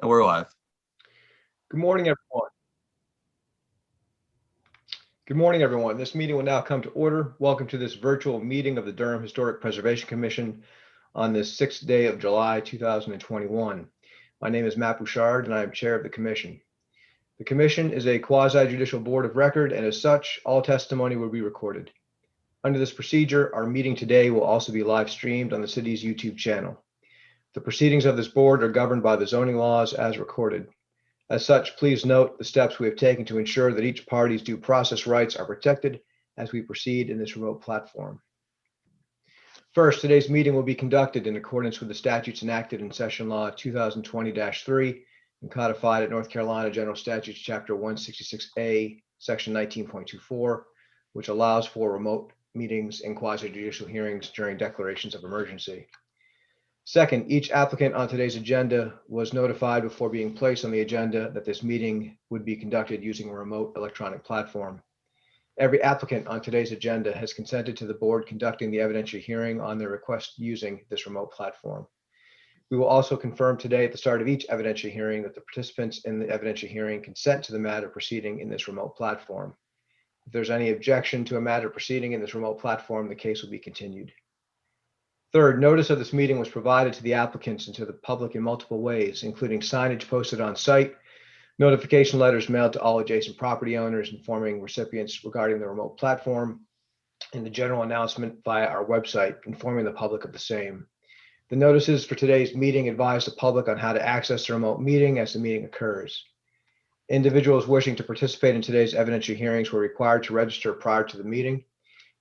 And we're live. Good morning, everyone. Good morning, everyone. This meeting will now come to order. Welcome to this virtual meeting of the Durham Historic Preservation Commission on this 6th day of July, 2021. My name is Matt Bouchard, and I am chair of the commission. The commission is a quasi-judicial board of record, and as such, all testimony will be recorded. Under this procedure, our meeting today will also be live streamed on the city's YouTube channel. The proceedings of this board are governed by the zoning laws as recorded. As such, please note the steps we have taken to ensure that each party's due process rights are protected as we proceed in this remote platform. First, today's meeting will be conducted in accordance with the statutes enacted in Session Law 2020-3 and codified at North Carolina General Statutes Chapter 166A, Section 19.24, which allows for remote meetings and quasi-judicial hearings during declarations of emergency. Second, each applicant on today's agenda was notified before being placed on the agenda that this meeting would be conducted using a remote electronic platform. Every applicant on today's agenda has consented to the board conducting the evidentiary hearing on their request using this remote platform. We will also confirm today at the start of each evidentiary hearing that the participants in the evidentiary hearing consent to the matter proceeding in this remote platform. If there's any objection to a matter proceeding in this remote platform, the case will be continued. Third, notice of this meeting was provided to the applicants and to the public in multiple ways, including signage posted on site, notification letters mailed to all adjacent property owners informing recipients regarding the remote platform, and the general announcement via our website informing the public of the same. The notices for today's meeting advise the public on how to access the remote meeting as the meeting occurs. Individuals wishing to participate in today's evidentiary hearings were required to register prior to the meeting.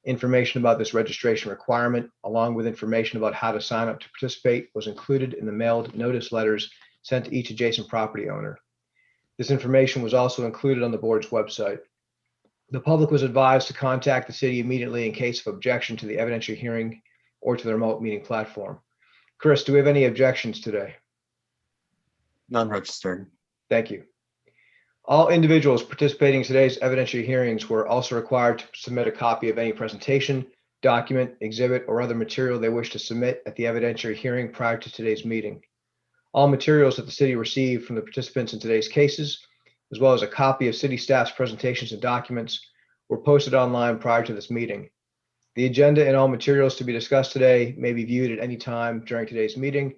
Information about this registration requirement, along with information about how to sign up to participate, was included in the mailed notice letters sent to each adjacent property owner. This information was also included on the board's website. The public was advised to contact the city immediately in case of objection to the evidentiary hearing or to the remote meeting platform. Chris, do we have any objections today? None registered. Thank you. All individuals participating in today's evidentiary hearings were also required to submit a copy of any presentation, document, exhibit, or other material they wish to submit at the evidentiary hearing prior to today's meeting. All materials that the city received from the participants in today's cases, as well as a copy of city staff's presentations and documents, were posted online prior to this meeting. The agenda and all materials to be discussed today may be viewed at any time during today's meeting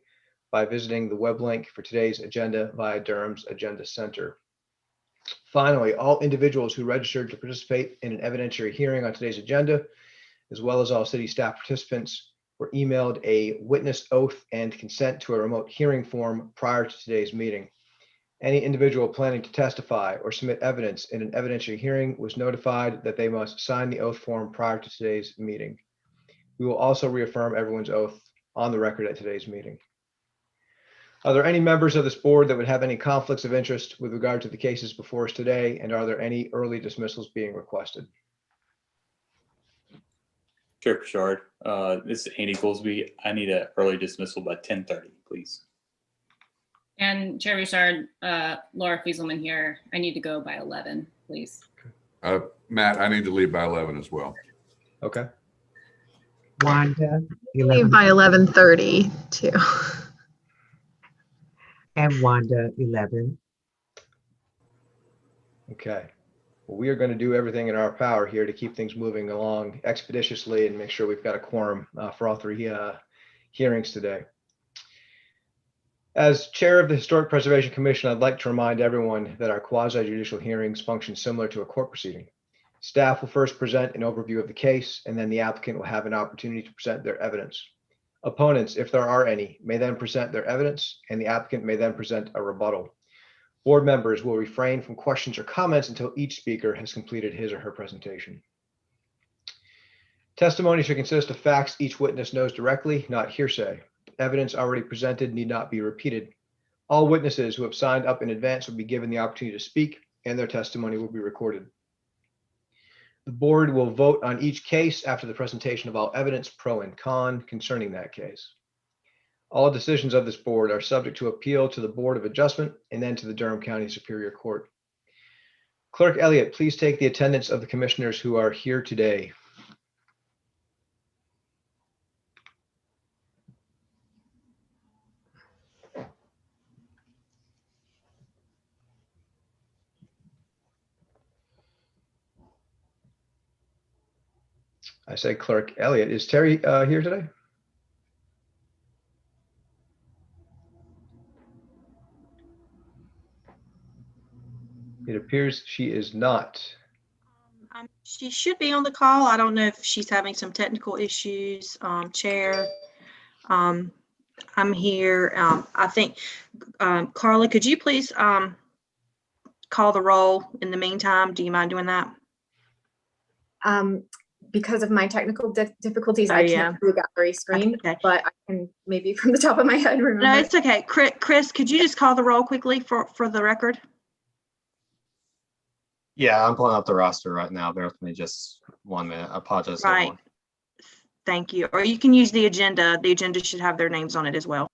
by visiting the web link for today's agenda via Durham's Agenda Center. Finally, all individuals who registered to participate in an evidentiary hearing on today's agenda, as well as all city staff participants, were emailed a witness oath and consent to a remote hearing form prior to today's meeting. Any individual planning to testify or submit evidence in an evidentiary hearing was notified that they must sign the oath form prior to today's meeting. We will also reaffirm everyone's oath on the record at today's meeting. Are there any members of this board that would have any conflicts of interest with regard to the cases before us today? And are there any early dismissals being requested? Chair Bouchard, this is Andy Goolsby. I need an early dismissal by 10:30, please. And Chair Bouchard, Laura Fieselman here. I need to go by 11, please. Matt, I need to leave by 11 as well. Okay. Wanda, Leave by 11:30 too. and Wanda, 11. Okay. Well, we are going to do everything in our power here to keep things moving along expeditiously and make sure we've got a quorum for all three hearings today. As chair of the Historic Preservation Commission, I'd like to remind everyone that our quasi-judicial hearings function similar to a court proceeding. Staff will first present an overview of the case, and then the applicant will have an opportunity to present their evidence. Opponents, if there are any, may then present their evidence, and the applicant may then present a rebuttal. Board members will refrain from questions or comments until each speaker has completed his or her presentation. Testimony should consist of facts each witness knows directly, not hearsay. Evidence already presented need not be repeated. All witnesses who have signed up in advance will be given the opportunity to speak, and their testimony will be recorded. The board will vote on each case after the presentation of all evidence, pro and con, concerning that case. All decisions of this board are subject to appeal to the Board of Adjustment and then to the Durham County Superior Court. Clerk Elliott, please take the attendance of the commissioners who are here today. I say Clerk Elliott. Is Terry here today? It appears she is not. She should be on the call. I don't know if she's having some technical issues. Chair, I'm here. I think, Carla, could you please call the roll in the meantime? Do you mind doing that? Because of my technical difficulties, Oh, I yeah. can't see the gallery screen, Okay. but I can maybe from the top of my head remember. No, it's okay. Chris, could you just call the roll quickly for the record? Yeah, I'm pulling up the roster right now. Bear with me just 1 minute. I apologize. Right. Everyone. Thank you. Or you can use the agenda. The agenda should have their names on it as well.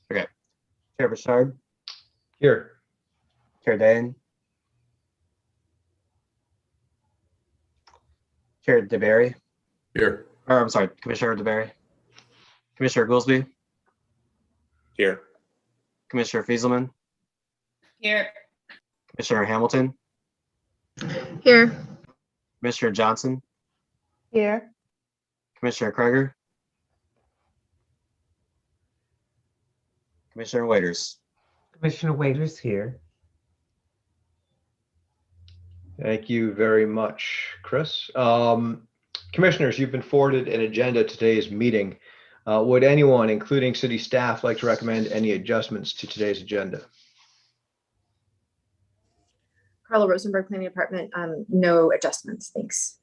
Chair Bouchard, Here. Chair Dayan, Chair DeBerry, Here. or I'm sorry, Commissioner DeBerry, Commissioner Goolsby, Here. Commissioner Fieselman, Here. Commissioner Hamilton, Here. Commissioner Johnson, Here. Commissioner Kreger, Commissioner Waiters. Commissioner Waiters here. Thank you very much, Chris. Commissioners, you've been forwarded an agenda to today's meeting. Would anyone, including city staff, like to recommend any adjustments to today's agenda? Carla Rosenberg, Planning Department. No adjustments. Thanks.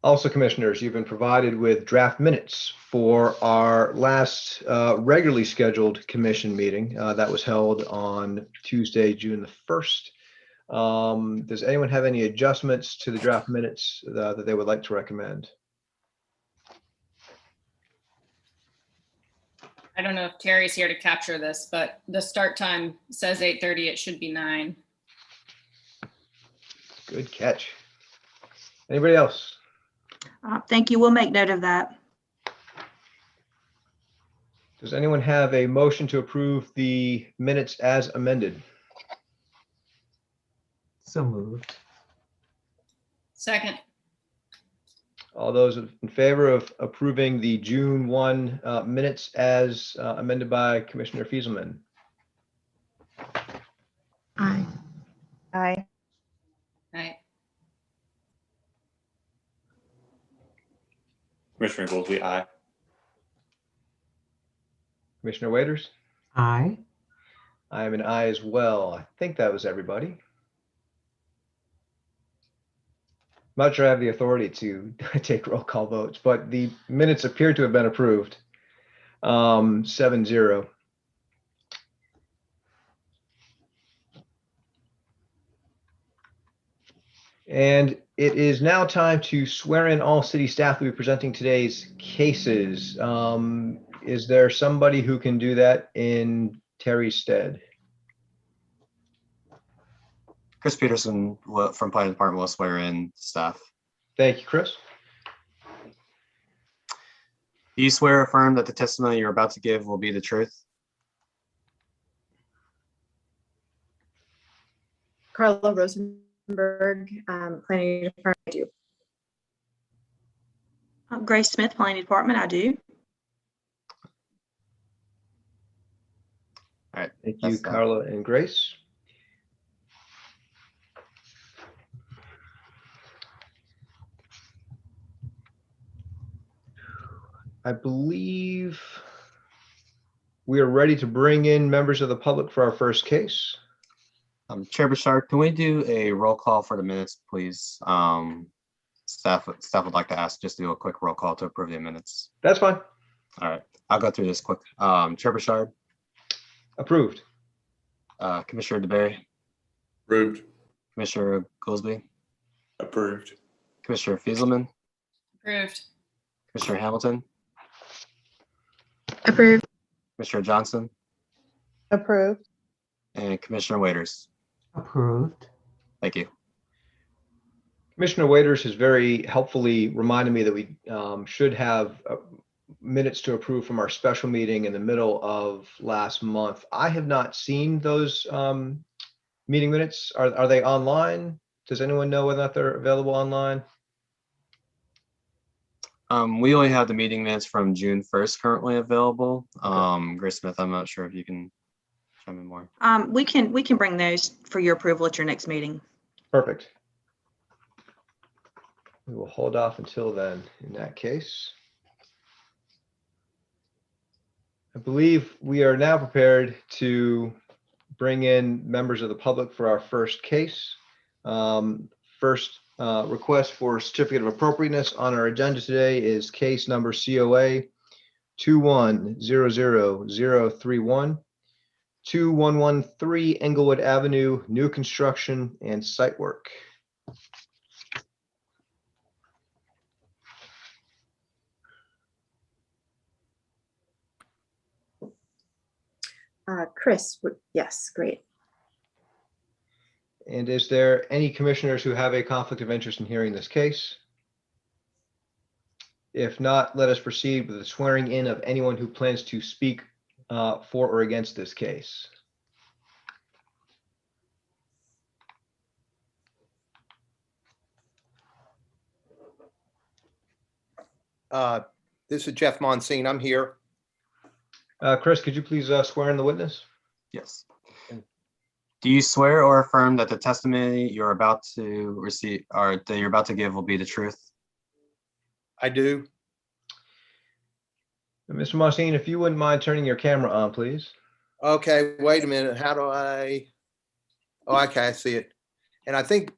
Also, commissioners, you've been provided with draft minutes for our last regularly scheduled commission meeting that was held on Tuesday, June the 1st. Does anyone have any adjustments to the draft minutes that they would like to recommend? I don't know if Terry's here to capture this, but the start time says 8:30. It should be 9. Good catch. Anybody else? Thank you. We'll make note of that. Does anyone have a motion to approve the minutes as amended? So moved. Second. All those in favor of approving the June 1 minutes as amended by Commissioner Fieselman? Aye. Aye. Aye. Commissioner Goolsby, aye. Commissioner Waiters? Aye. I am an aye as well. I think that was everybody. Not sure I have the authority to take roll call votes, but the minutes appear to have been approved. 7-0. And it is now time to swear in all city staff who will be presenting today's cases. Is there somebody who can do that in Terry's stead? Chris Peterson from Planning Department will swear in staff. Thank you, Chris. Do you swear or affirm that the testimony you're about to give will be the truth? Carla Rosenberg, Planning Department. I do. Grace Smith, Planning Department, I do. All right. Thank you, That's that. Carla and Grace. I believe we are ready to bring in members of the public for our first case. Chair Bouchard, can we do a roll call for the minutes, please? Staff would like to ask, just do a quick roll call to approve the minutes. That's fine. All right, I'll go through this quick. Chair Bouchard, Approved. Commissioner DeBerry, Approved. Commissioner Goolsby, Approved. Commissioner Fieselman, Approved. Commissioner Hamilton, Approved. Commissioner Johnson, Approved. and Commissioner Waiters. Approved. Thank you. Commissioner Waiters has very helpfully reminded me that we should have minutes to approve from our special meeting in the middle of last month. I have not seen those meeting minutes. Are they online? Does anyone know whether or not they're available online? We only have the meeting minutes from June 1st currently available. Grace Smith, I'm not sure if you can chime in more. We can bring those for your approval at your next meeting. Perfect. We will hold off until then in that case. I believe we are now prepared to bring in members of the public for our first case. First request for certificate of appropriateness on our agenda today is case number COA 2100031, 2113 Englewood Avenue, new construction and site work. Chris, yes, great. And is there any commissioners who have a conflict of interest in hearing this case? If not, let us proceed with the swearing in of anyone who plans to speak for or against this case. This is Jeff Monsine. I'm here. Chris, could you please swear in the witness? Yes. Do you swear or affirm that the testimony you're about to receive or that you're about to give will be the truth? I do. Mr. Monsine, if you wouldn't mind turning your camera on, please. Okay, wait a minute. How do I? Oh, okay, I see it. And I think,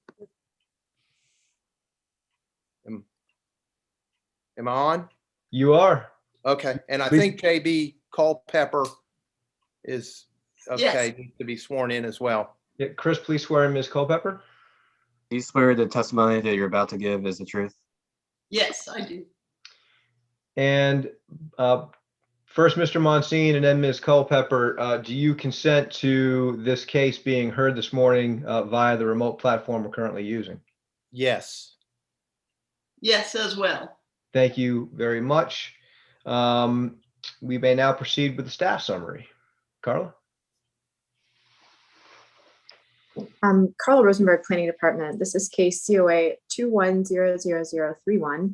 am I on? You are. Okay, and I Please. think JB Culpepper is okay, Yes. needs to be sworn in as well. Yeah, Chris, please swear in Ms. Culpepper. Do you swear the testimony that you're about to give is the truth? Yes, I do. And first, Mr. Monsine, and then Ms. Culpepper, do you consent to this case being heard this morning via the remote platform we're currently using? Yes. Yes, as well. Thank you very much. We may now proceed with the staff summary. Carla? Carla Rosenberg, Planning Department. This is case COA 2100031.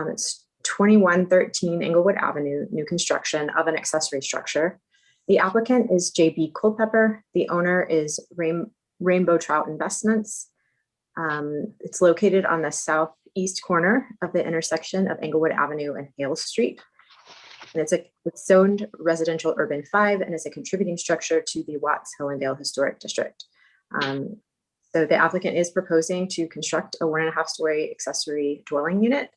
It's 2113 Englewood Avenue, new construction of an accessory structure. The applicant is JB Culpepper. The owner is Rainbow Trout Investments. It's located on the southeast corner of the intersection of Englewood Avenue and Hale Street. And it's zoned residential urban 5 and is a contributing structure to the Watts-Hillendale Historic District. So the applicant is proposing to construct a 1.5-story accessory dwelling unit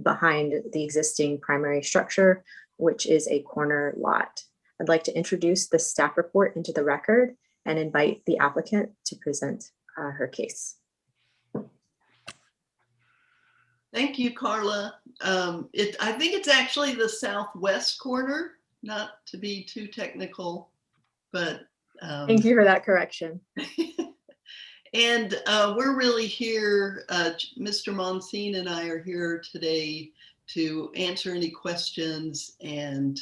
behind the existing primary structure, which is a corner lot. I'd like to introduce the staff report into the record and invite the applicant to present her case. Thank you, Carla. I think it's actually the southwest corner, not to be too technical, but. Thank you for that correction. And we're really here, Mr. Monsine and I are here today to answer any questions and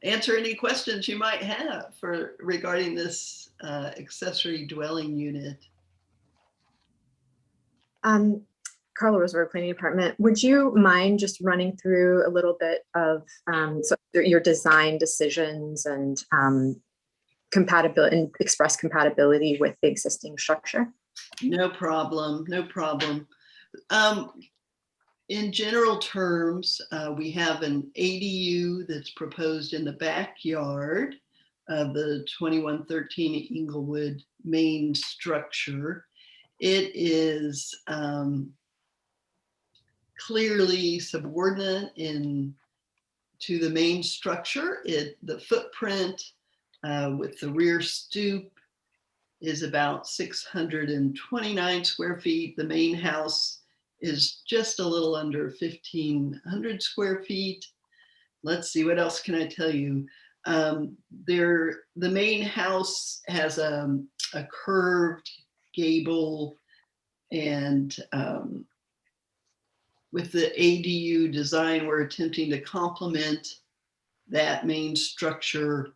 answer any questions you might have regarding this accessory dwelling unit. Carla Rosenberg, Planning Department. Would you mind just running through a little bit of your design decisions and compatibility and express compatibility with the existing structure? No problem, no problem. In general terms, we have an ADU that's proposed in the backyard of the 2113 Englewood main structure. It is clearly subordinate to the main structure. The footprint with the rear stoop is about 629 square feet. The main house is just a little under 1,500 square feet. Let's see, what else can I tell you? The main house has a curved gable and with the ADU design, we're attempting to complement that main structure,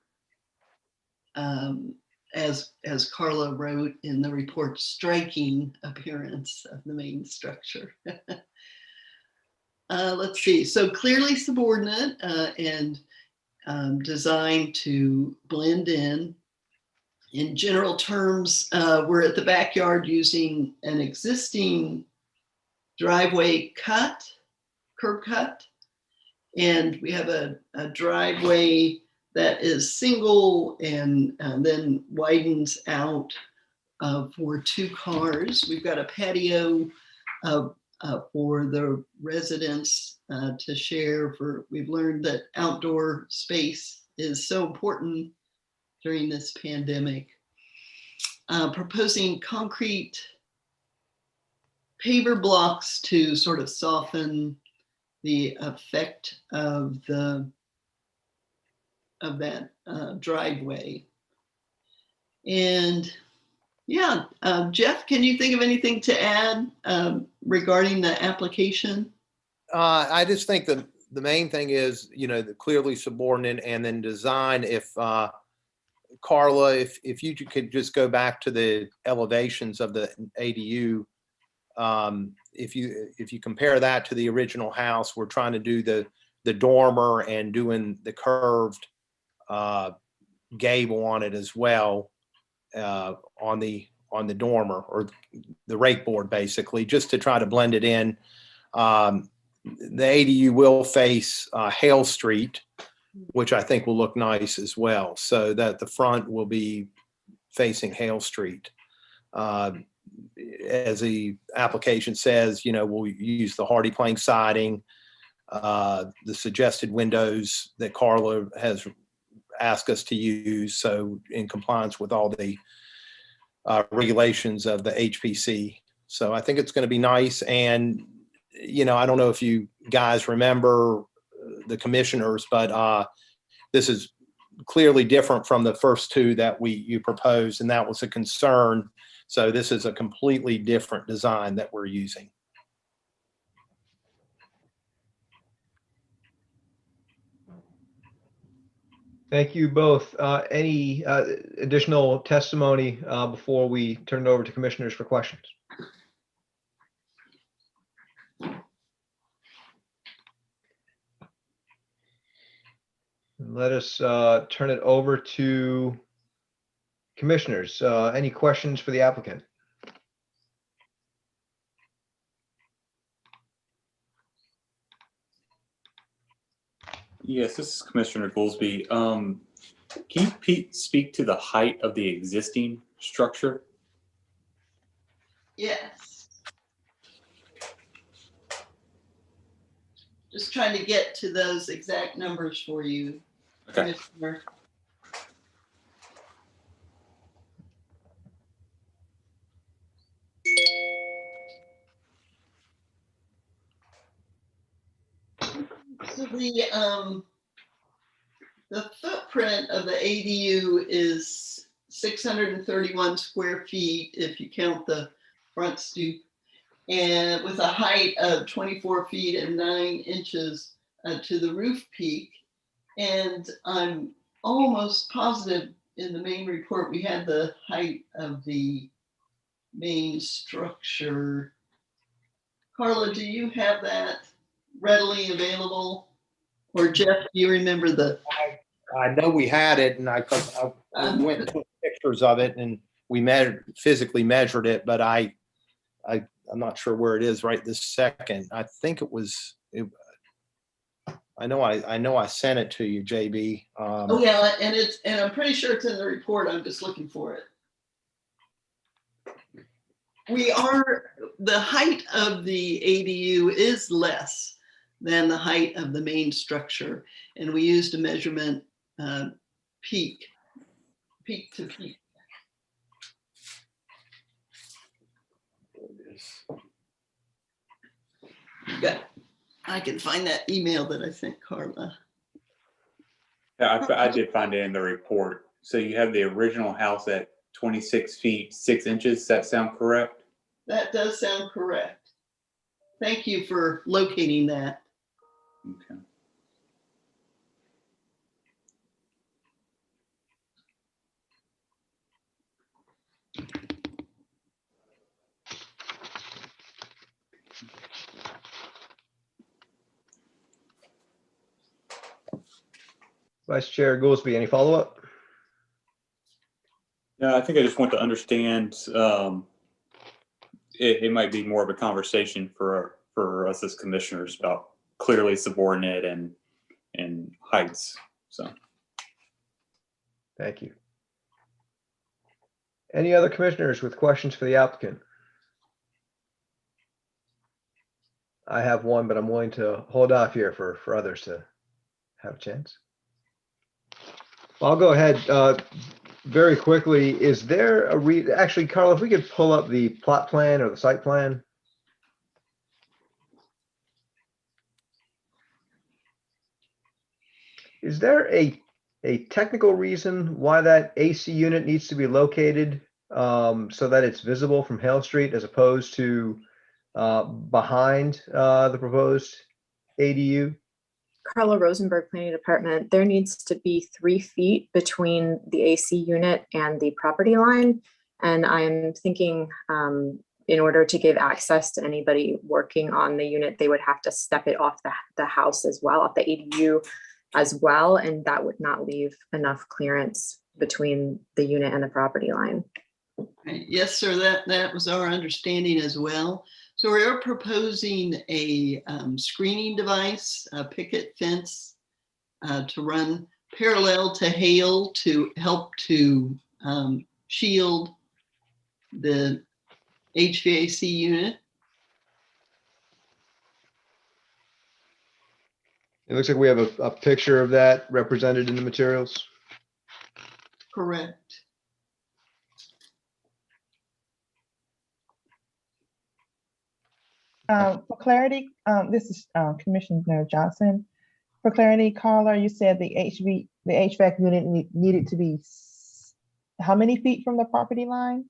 as Carla wrote in the report, striking appearance of the main structure. Let's see. So clearly subordinate and designed to blend in. In general terms, we're at the backyard using an existing driveway curb cut, and we have a driveway that is single and then widens out for 2 cars. We've got a patio for the residents to share. We've learned that outdoor space is so important during this pandemic. Proposing concrete paver blocks to sort of soften the effect of that driveway. And yeah, Jeff, can you think of anything to add regarding the application? I just think the main thing is, the clearly subordinate, and then design. If Carla, if you could just go back to the elevations of the ADU, if you compare that to the original house, we're trying to do the dormer and doing the curved gable on it as well, on the dormer or the rake board, basically, just to try to blend it in. The ADU will face Hale Street, which I think will look nice as well, so that the front will be facing Hale Street. As the application says, we'll use the hardy plank siding, the suggested windows that Carla has asked us to use, so in compliance with all the regulations of the HPC. So I think it's going to be nice. And, I don't know if you guys remember the commissioners, but this is clearly different from the first 2 that you proposed, and that was a concern. So this is a completely different design that we're using. Thank you both. Any additional testimony before we turn it over to commissioners for questions? Let us turn it over to commissioners. Any questions for the applicant? Yes, this is Commissioner Goolsby. Can you speak to the height of the existing structure? Yes. Just trying to get to those exact numbers for you, Okay. Commissioner. So the footprint of the ADU is 631 square feet if you count the front stoop, and with a height of 24 feet and 9 inches to the roof peak. And I'm almost positive in the main report we had the height of the main structure. Carla, do you have that readily available? Or Jeff, do you remember the? I know we had it, and I went and took pictures of it, and we physically measured it, but I'm not sure where it is right this second. I think it was. I know I sent it to you, JB. Oh yeah, and I'm pretty sure it's in the report. I'm just looking for it. The height of the ADU is less than the height of the main structure, and we used a measurement peak to peak. I can find that email that I sent Carla. Yeah, I did find it in the report. So you have the original house at 26 feet, 6 inches. Does that sound correct? That does sound correct. Thank you for locating that. Okay. Vice Chair Goolsbee, any follow-up? Yeah, I think I just want to understand, it might be more of a conversation for us as commissioners about clearly subordinate and heights, so. Thank you. Any other commissioners with questions for the applicant? I have one, but I'm willing to hold off here for others to have a chance. I'll go ahead. Very quickly, is there a actually, Carl, if we could pull up the plot plan or the site plan. Is there a technical reason why that AC unit needs to be located so that it's visible from Hale Street as opposed to behind the proposed ADU? Carla Rosenberg, Planning Department, there needs to be 3 feet between the AC unit and the property line. And I'm thinking in order to give access to anybody working on the unit, they would have to step it off the house as well, off the ADU as well. And that would not leave enough clearance between the unit and the property line. Yes, sir, that was our understanding as well. So we are proposing a screening device, a picket fence to run parallel to Hale to help to shield the HVAC unit. It looks like we have a picture of that represented in the materials. Correct. For clarity, this is Commissioner Johnson. For clarity, Carla, you said the HVAC unit needed to be how many feet from the property line?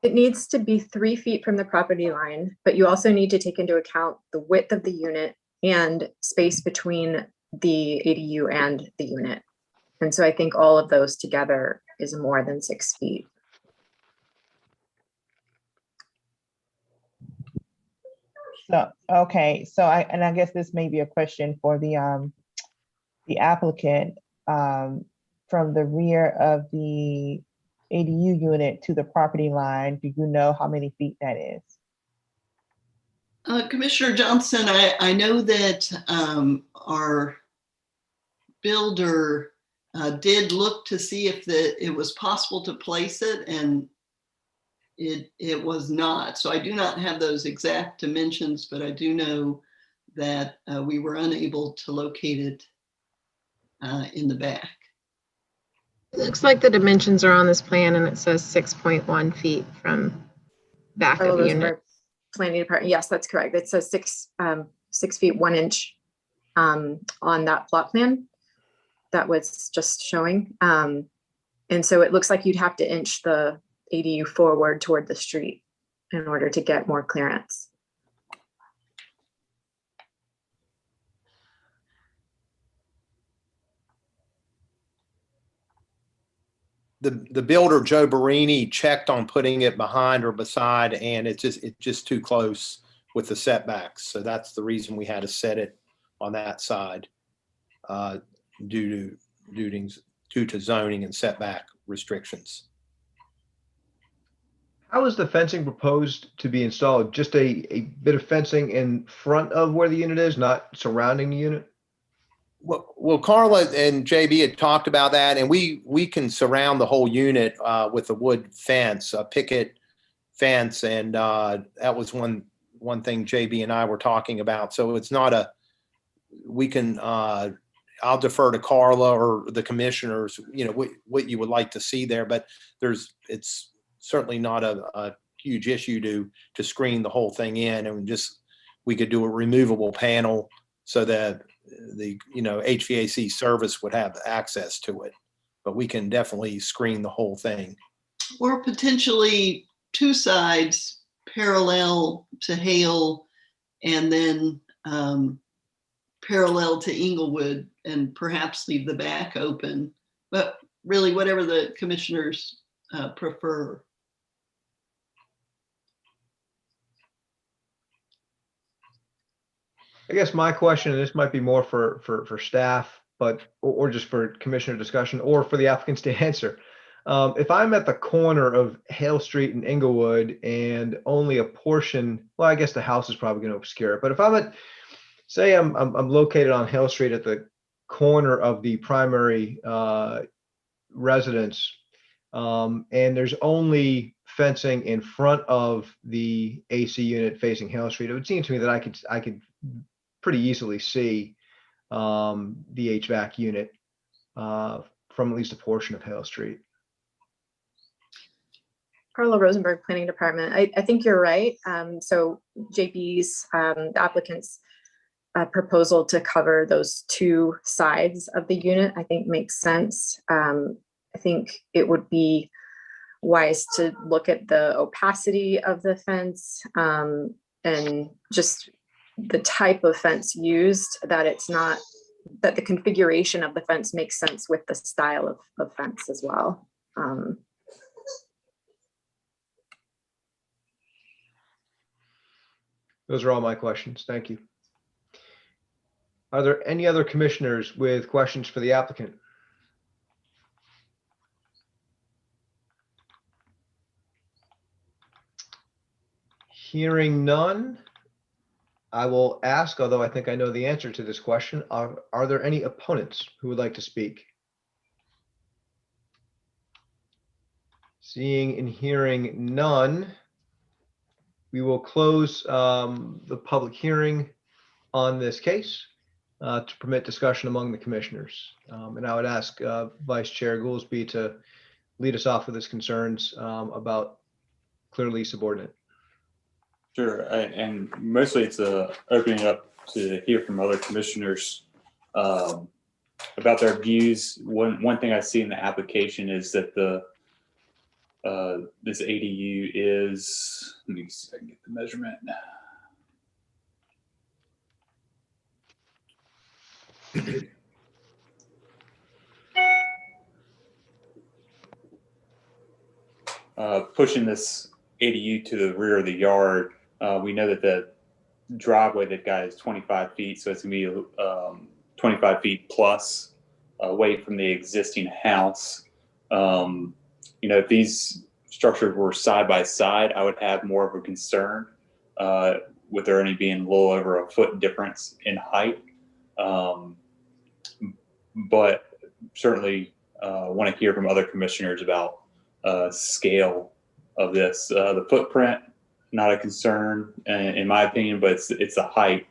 It needs to be 3 feet from the property line, but you also need to take into account the width of the unit and space between the ADU and the unit. And so I think all of those together is more than 6 feet. So, okay, so I guess this may be a question for the applicant. From the rear of the ADU unit to the property line, do you know how many feet that is? Commissioner Johnson, I know that our builder did look to see if it was possible to place it, and it was not. So I do not have those exact dimensions, but I do know that we were unable to locate it in the back. Looks like the dimensions are on this plan and it says 6.1 feet from back Carla of unit. Rosenberg, Planning Department. Yes, that's correct. It says 6 feet 1 inch on that plot plan that was just showing. And so it looks like you'd have to inch the ADU forward toward the street in order to get more clearance. The builder, Joe Barini, checked on putting it behind or beside, and it's just too close with the setbacks. So that's the reason we had to set it on that side due to zoning and setback restrictions. How is the fencing proposed to be installed? Just a bit of fencing in front of where the unit is, not surrounding the unit? Well, Carla and JB had talked about that, and we can surround the whole unit with a wood fence, a picket fence, and that was one thing JB and I were talking about. So it's not we can. I'll defer to Carla or the commissioners, what you would like to see there, but it's certainly not a huge issue to screen the whole thing in, and we could do a removable panel so that the HVAC service would have access to it, but we can definitely screen the whole thing. Or potentially 2 sides parallel to Hale and then parallel to Inglewood and perhaps leave the back open, but really whatever the commissioners prefer. I guess my question, and this might be more for staff, but, or just for commissioner discussion or for the applicants to answer. If I'm at the corner of Hale Street and Inglewood and only a portion, well, I guess the house is probably going to obscure it, but if I'm at, say I'm located on Hale Street at the corner of the primary residence, and there's only fencing in front of the AC unit facing Hale Street, it would seem to me that I could pretty easily see the HVAC unit from at least a portion of Hale Street. Carla Rosenberg, Planning Department. I think you're right. So JP's, the applicant's proposal to cover those two sides of the unit, I think makes sense. I think it would be wise to look at the opacity of the fence and just the type of fence used, that it's not, that the configuration of the fence makes sense with the style of fence as well. Those are all my questions. Thank you. Are there any other commissioners with questions for the applicant? Hearing none, I will ask, although I think I know the answer to this question, are there any opponents who would like to speak? Seeing and hearing none, we will close the public hearing on this case to permit discussion among the commissioners. And I would ask Vice Chair Goolsbee to lead us off with his concerns about clearly subordinate. Sure, and mostly it's opening up to hear from other commissioners about their views. One thing I see in the application is that this ADU is, let me see if I can get the measurement. Pushing this ADU to the rear of the yard, we know that the driveway they've got is 25 feet, so it's gonna be 25 feet plus away from the existing house. You know, if these structures were side by side, I would have more of a concern with there only being a little over a foot difference in height. But certainly want to hear from other commissioners about scale of this. The footprint, not a concern in my opinion, but it's the height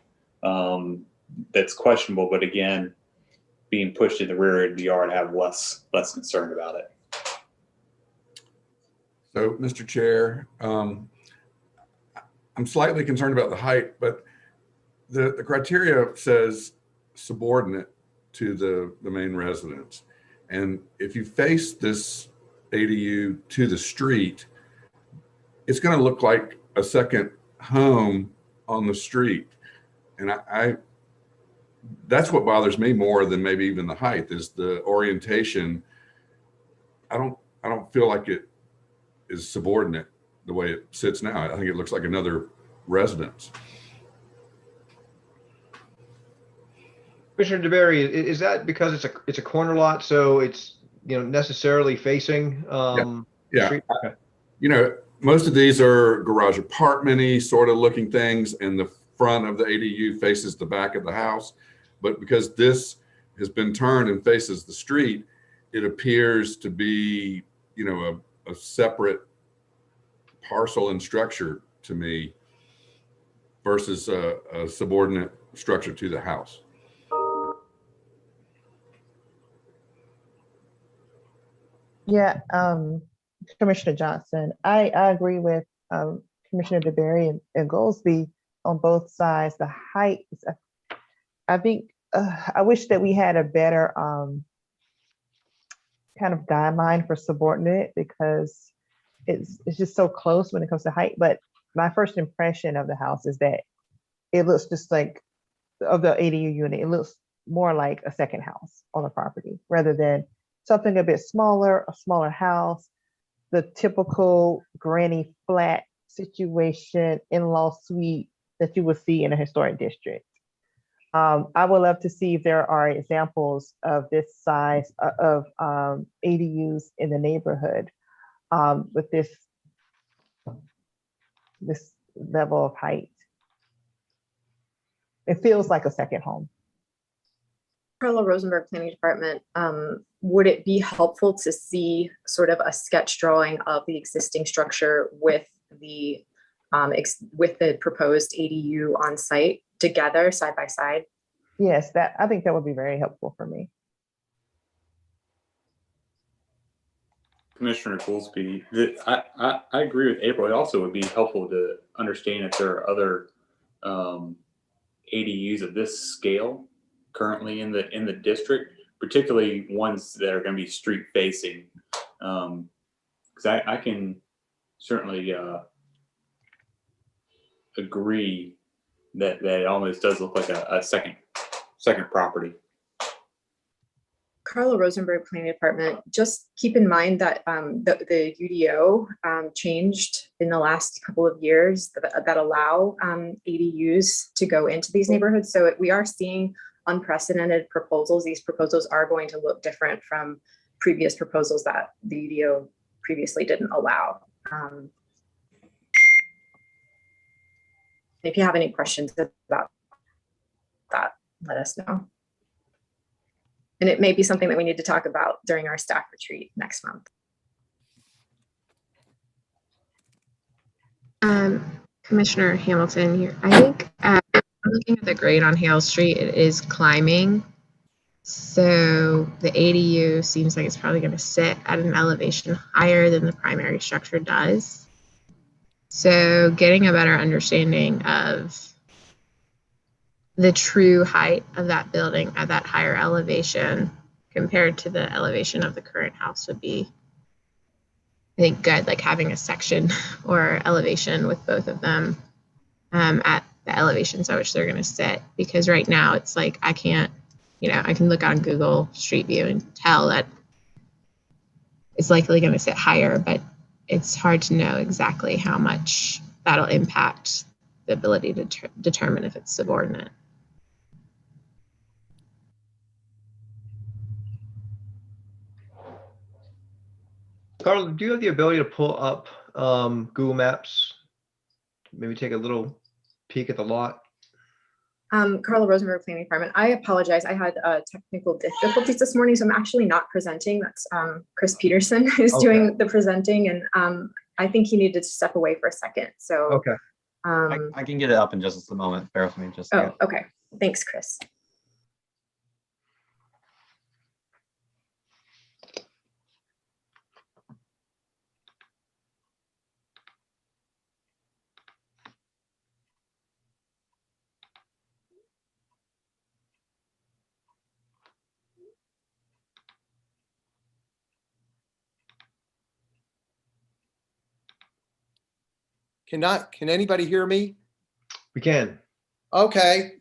that's questionable. But again, being pushed to the rear of the yard, I have less concern about it. So, Mr. Chair, I'm slightly concerned about the height, but the criteria says subordinate to the main residence. And if you face this ADU to the street, it's going to look like a second home on the street. And I that's what bothers me more than maybe even the height, is the orientation. I don't feel like it is subordinate the way it sits now. I think it looks like another residence. Commissioner DeBerry, is that because it's a corner lot, so it's, you know, necessarily facing yeah. street? Okay. You know, most of these are garage apartment-y sort of looking things, and the front of the ADU faces the back of the house. But because this has been turned and faces the street, it appears to be, you know, a separate parcel and structure to me versus a subordinate structure to the house. Yeah, Commissioner Johnson, I agree with Commissioner DeBerry and Goolsbee on both sides. The height, I think, I wish that we had a better kind of guideline for subordinate, because it's just so close when it comes to height. But my first impression of the house is that it looks just like, of the ADU unit, it looks more like a second house on the property rather than something a bit smaller, a smaller house, the typical granny flat situation, in-law suite that you would see in a historic district. I would love to see if there are examples of this size of ADUs in the neighborhood with this level of height. It feels like a second home. Carla Rosenberg, Planning Department. Would it be helpful to see sort of a sketch drawing of the existing structure with the proposed ADU on site together, side by side? Yes, I think that would be very helpful for me. Commissioner Goolsby, I agree with April. It also would be helpful to understand if there are other ADUs of this scale currently in the district, particularly ones that are going to be street facing. Because I can certainly agree that it almost does look like a second property. Carla Rosenberg, Planning Department. Just keep in mind that the UDO changed in the last couple of years that allow ADUs to go into these neighborhoods. So we are seeing unprecedented proposals. These proposals are going to look different from previous proposals that the UDO previously didn't allow. If you have any questions about that, let us know. And it may be something that we need to talk about during our staff retreat next month. Commissioner Hamilton here. I think looking at the grade on Hale Street, it is climbing. So the ADU seems like it's probably going to sit at an elevation higher than the primary structure does. So getting a better understanding of the true height of that building at that higher elevation compared to the elevation of the current house would be, I think, good, like having a section or elevation with both of them at the elevations at which they're going to sit. Because right now it's like, I can't, I can look on Google Street View and tell that it's likely going to sit higher, but it's hard to know exactly how much that'll impact the ability to determine if it's subordinate. Carla, do you have the ability to pull up Google Maps? Maybe take a little peek at the lot? Carla Rosenberg, Planning Department. I apologize. I had technical difficulties this morning, so I'm actually not presenting. That's Chris Peterson who's doing the presenting, and I think he needed to step away for a second. So okay, I can get it up in just a moment. Bear with me just a second. Okay. Thanks, Chris. Can anybody hear me? we can. Okay.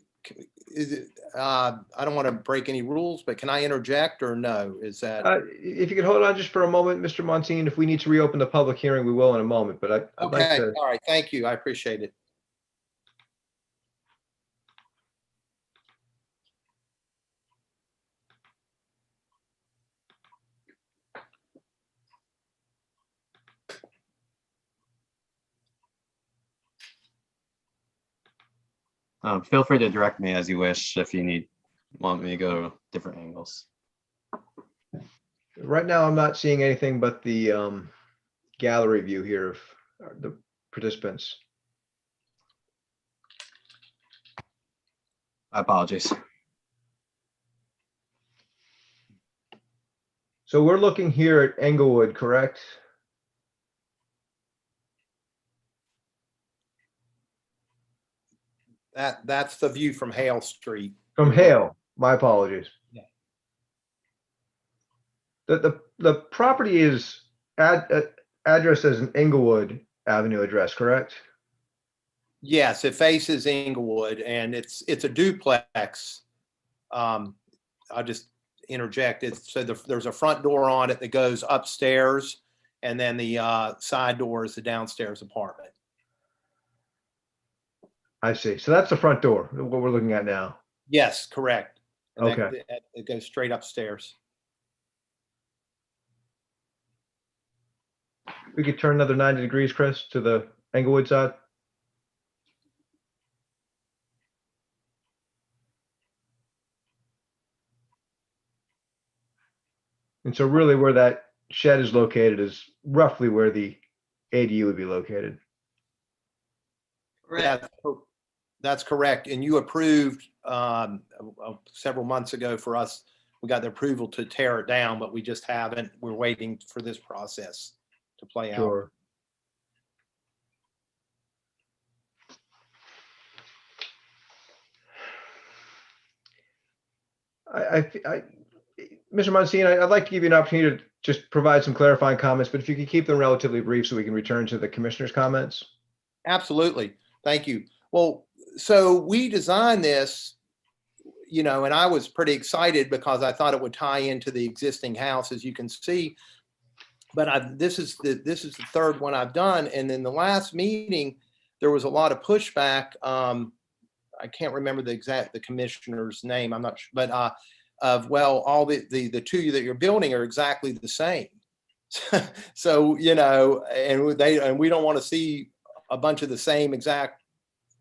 Is it, I don't want to break any rules, but can I interject or no? Is that If you could hold on just for a moment, Mr. Montine, if we need to reopen the public hearing, we will in a moment, but I'd okay? like to. All right. Thank you. I appreciate it. Feel free to direct me as you wish if you want me to go to different angles. Right now, I'm not seeing anything but the gallery view here of the participants. My apologies. So we're looking here at Englewood, correct? That's the view from Hale Street. From Hale, my apologies. Yeah. The property is addressed as an Englewood Avenue address, correct? Yes, it faces Inglewood, and it's a duplex. I'll just interject. There's a front door on it that goes upstairs, and then the side door is the downstairs apartment. I see. So that's the front door, what we're looking at now. Yes, correct. And Okay. it goes straight upstairs. We could turn another 90 degrees, Chris, to the Englewood side. And so really where that shed is located is roughly where the ADU would be located. Correct. That's correct. And you approved several months ago for us. We got the approval to tear it down, but we just haven't. We're waiting for this process to play out. Sure. Mr. Monsini, I'd like to give you an opportunity to just provide some clarifying comments, but if you could keep them relatively brief so we can return to the commissioner's comments. Absolutely. Thank you. Well, so we designed this, and I was pretty excited because I thought it would tie into the existing house, as you can see. But this is the third one I've done. And in the last meeting, there was a lot of pushback. I can't remember the commissioner's name. I'm not sure, but all the two that you're building are exactly the same. So, and we don't want to see a bunch of the same exact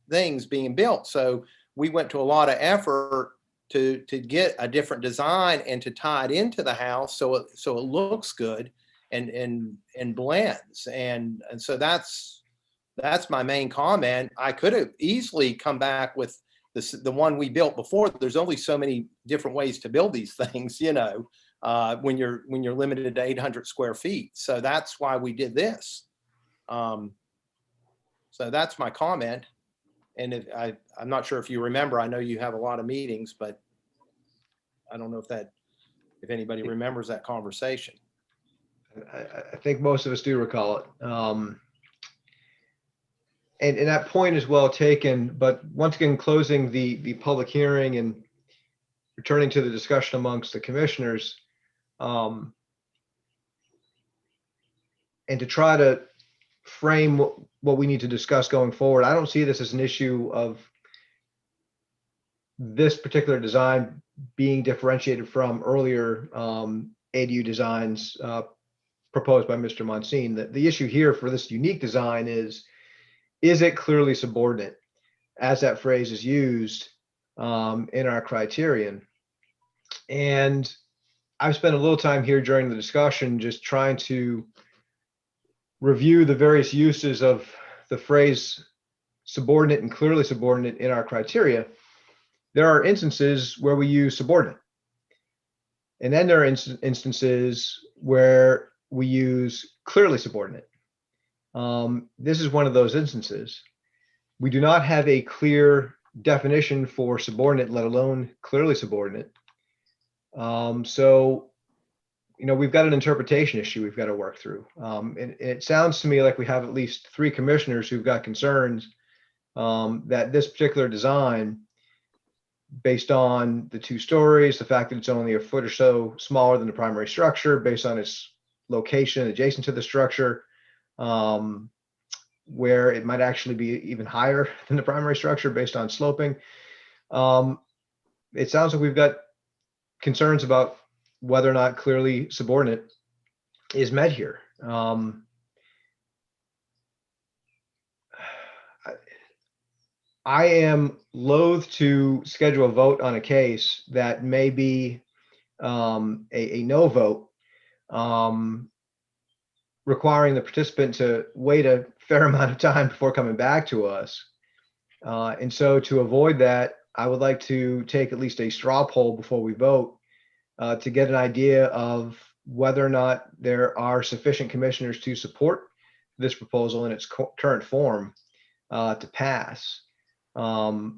things being built. So we went to a lot of effort to get a different design and to tie it into the house so it looks good and blends. And so that's my main comment. I could have easily come back with the one we built before. There's only so many different ways to build these things, when you're limited to 800 square feet. So that's why we did this. So that's my comment. And I'm not sure if you remember, I know you have a lot of meetings, but I don't know if anybody remembers that conversation. I think most of us do recall it. And that point is well taken, but once again, closing the public hearing and returning to the discussion amongst the commissioners, and to try to frame what we need to discuss going forward. I don't see this as an issue of this particular design being differentiated from earlier ADU designs proposed by Mr. Monsini. The issue here for this unique design is it clearly subordinate, as that phrase is used in our criterion? And I've spent a little time here during the discussion just trying to review the various uses of the phrase subordinate and clearly subordinate in our criteria. There are instances where we use subordinate. And then there are instances where we use clearly subordinate. This is one of those instances. We do not have a clear definition for subordinate, let alone clearly subordinate. So, we've got an interpretation issue we've got to work through. And it sounds to me like we have at least 3 commissioners who've got concerns that this particular design, based on the 2 stories, the fact that it's only a foot or so smaller than the primary structure, based on its location adjacent to the structure, where it might actually be even higher than the primary structure based on sloping. It sounds like we've got concerns about whether or not clearly subordinate is met here. I am loath to schedule a vote on a case that may be a no vote, requiring the participant to wait a fair amount of time before coming back to us. And so to avoid that, I would like to take at least a straw poll before we vote to get an idea of whether or not there are sufficient commissioners to support this proposal in its current form to pass. I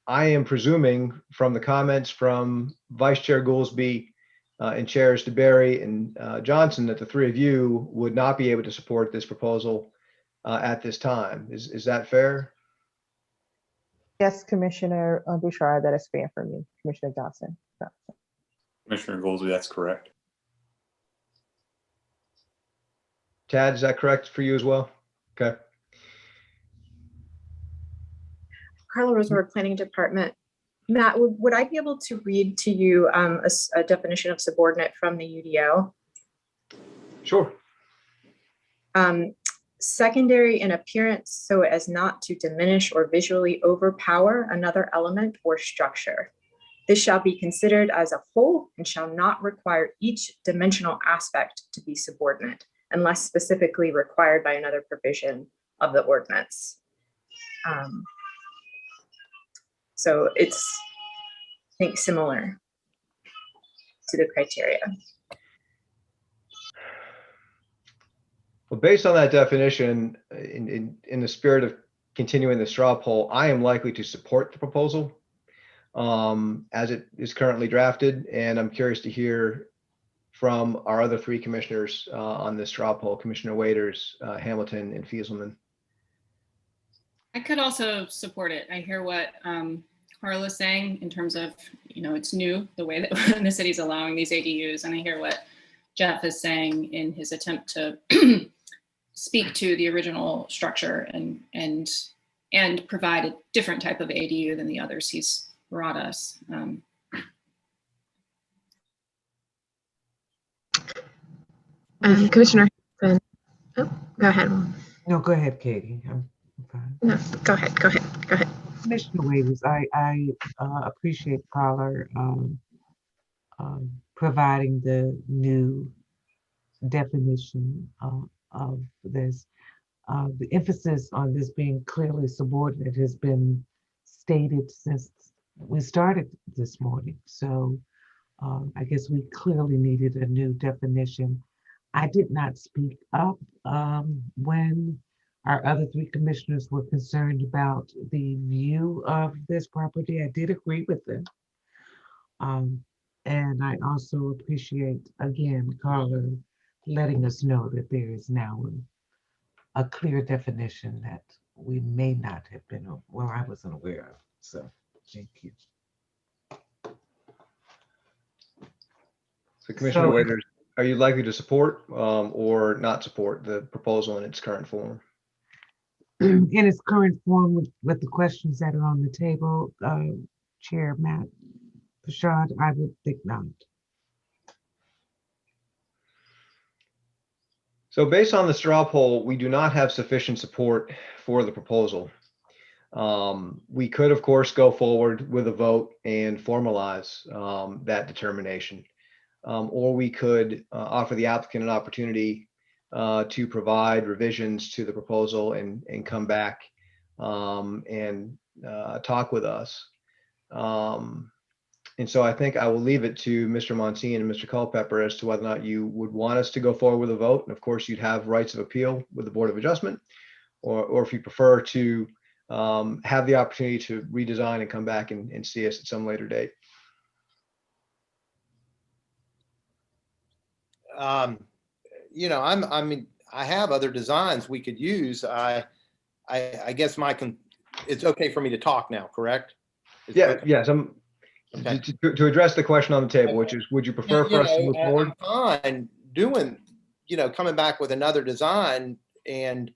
am presuming from the comments from Vice Chair Goolsby and Chairs DeBerry and Johnson that the 3 of you would not be able to support this proposal at this time. Is that fair? Yes, Commissioner Bouchard, that is fair for me. Commissioner Johnson. Commissioner Goolsby, that's correct. Tad, is that correct for you as well? Okay. Carla Rosenberg, Planning Department. Matt, would I be able to read to you a definition of subordinate from the UDO? Sure. Secondary in appearance so as not to diminish or visually overpower another element or structure. This shall be considered as a whole and shall not require each dimensional aspect to be subordinate unless specifically required by another provision of the ordinance. So it's, I think, similar to the criteria. Well, based on that definition, in the spirit of continuing the straw poll, I am likely to support the proposal as it is currently drafted. And I'm curious to hear from our other three commissioners on this straw poll, Commissioner Waiters, Hamilton, and Fieselman. I could also support it. I hear what Carla's saying in terms of, it's new the way that the city's allowing these ADUs. And I hear what Jeff is saying in his attempt to speak to the original structure and provide a different type of ADU than the others he's brought us. Commissioner, oh, go ahead. No, go ahead, Katie. I'm fine. No, go ahead. Commissioner Waiters, I appreciate Carla providing the new definition of this. The emphasis on this being clearly subordinate has been stated since we started this morning. So I guess we clearly needed a new definition. I did not speak up when our other three commissioners were concerned about the view of this property. I did agree with them. And I also appreciate, again, Carla letting us know that there is now a clear definition that we may not have been, well, I wasn't aware of. So thank you. So Commissioner Waiters, are you likely to support or not support the proposal in its current form? In its current form with the questions that are on the table, Chair Matt Bouchard, I would think not. So based on the straw poll, we do not have sufficient support for the proposal. We could, of course, go forward with a vote and formalize that determination. Or we could offer the applicant an opportunity to provide revisions to the proposal and come back and talk with us. And so I think I will leave it to Mr. Monsine and Mr. Culpepper as to whether or not you would want us to go forward with a vote. And of course, you'd have rights of appeal with the Board of Adjustment, or if you prefer to have the opportunity to redesign and come back and see us at some later date. I mean, I have other designs we could use. I guess it's okay for me to talk now, correct? Yes. Okay. To address the question on the table, which is, would you prefer for us to move forward? I'm fine doing, coming back with another design, and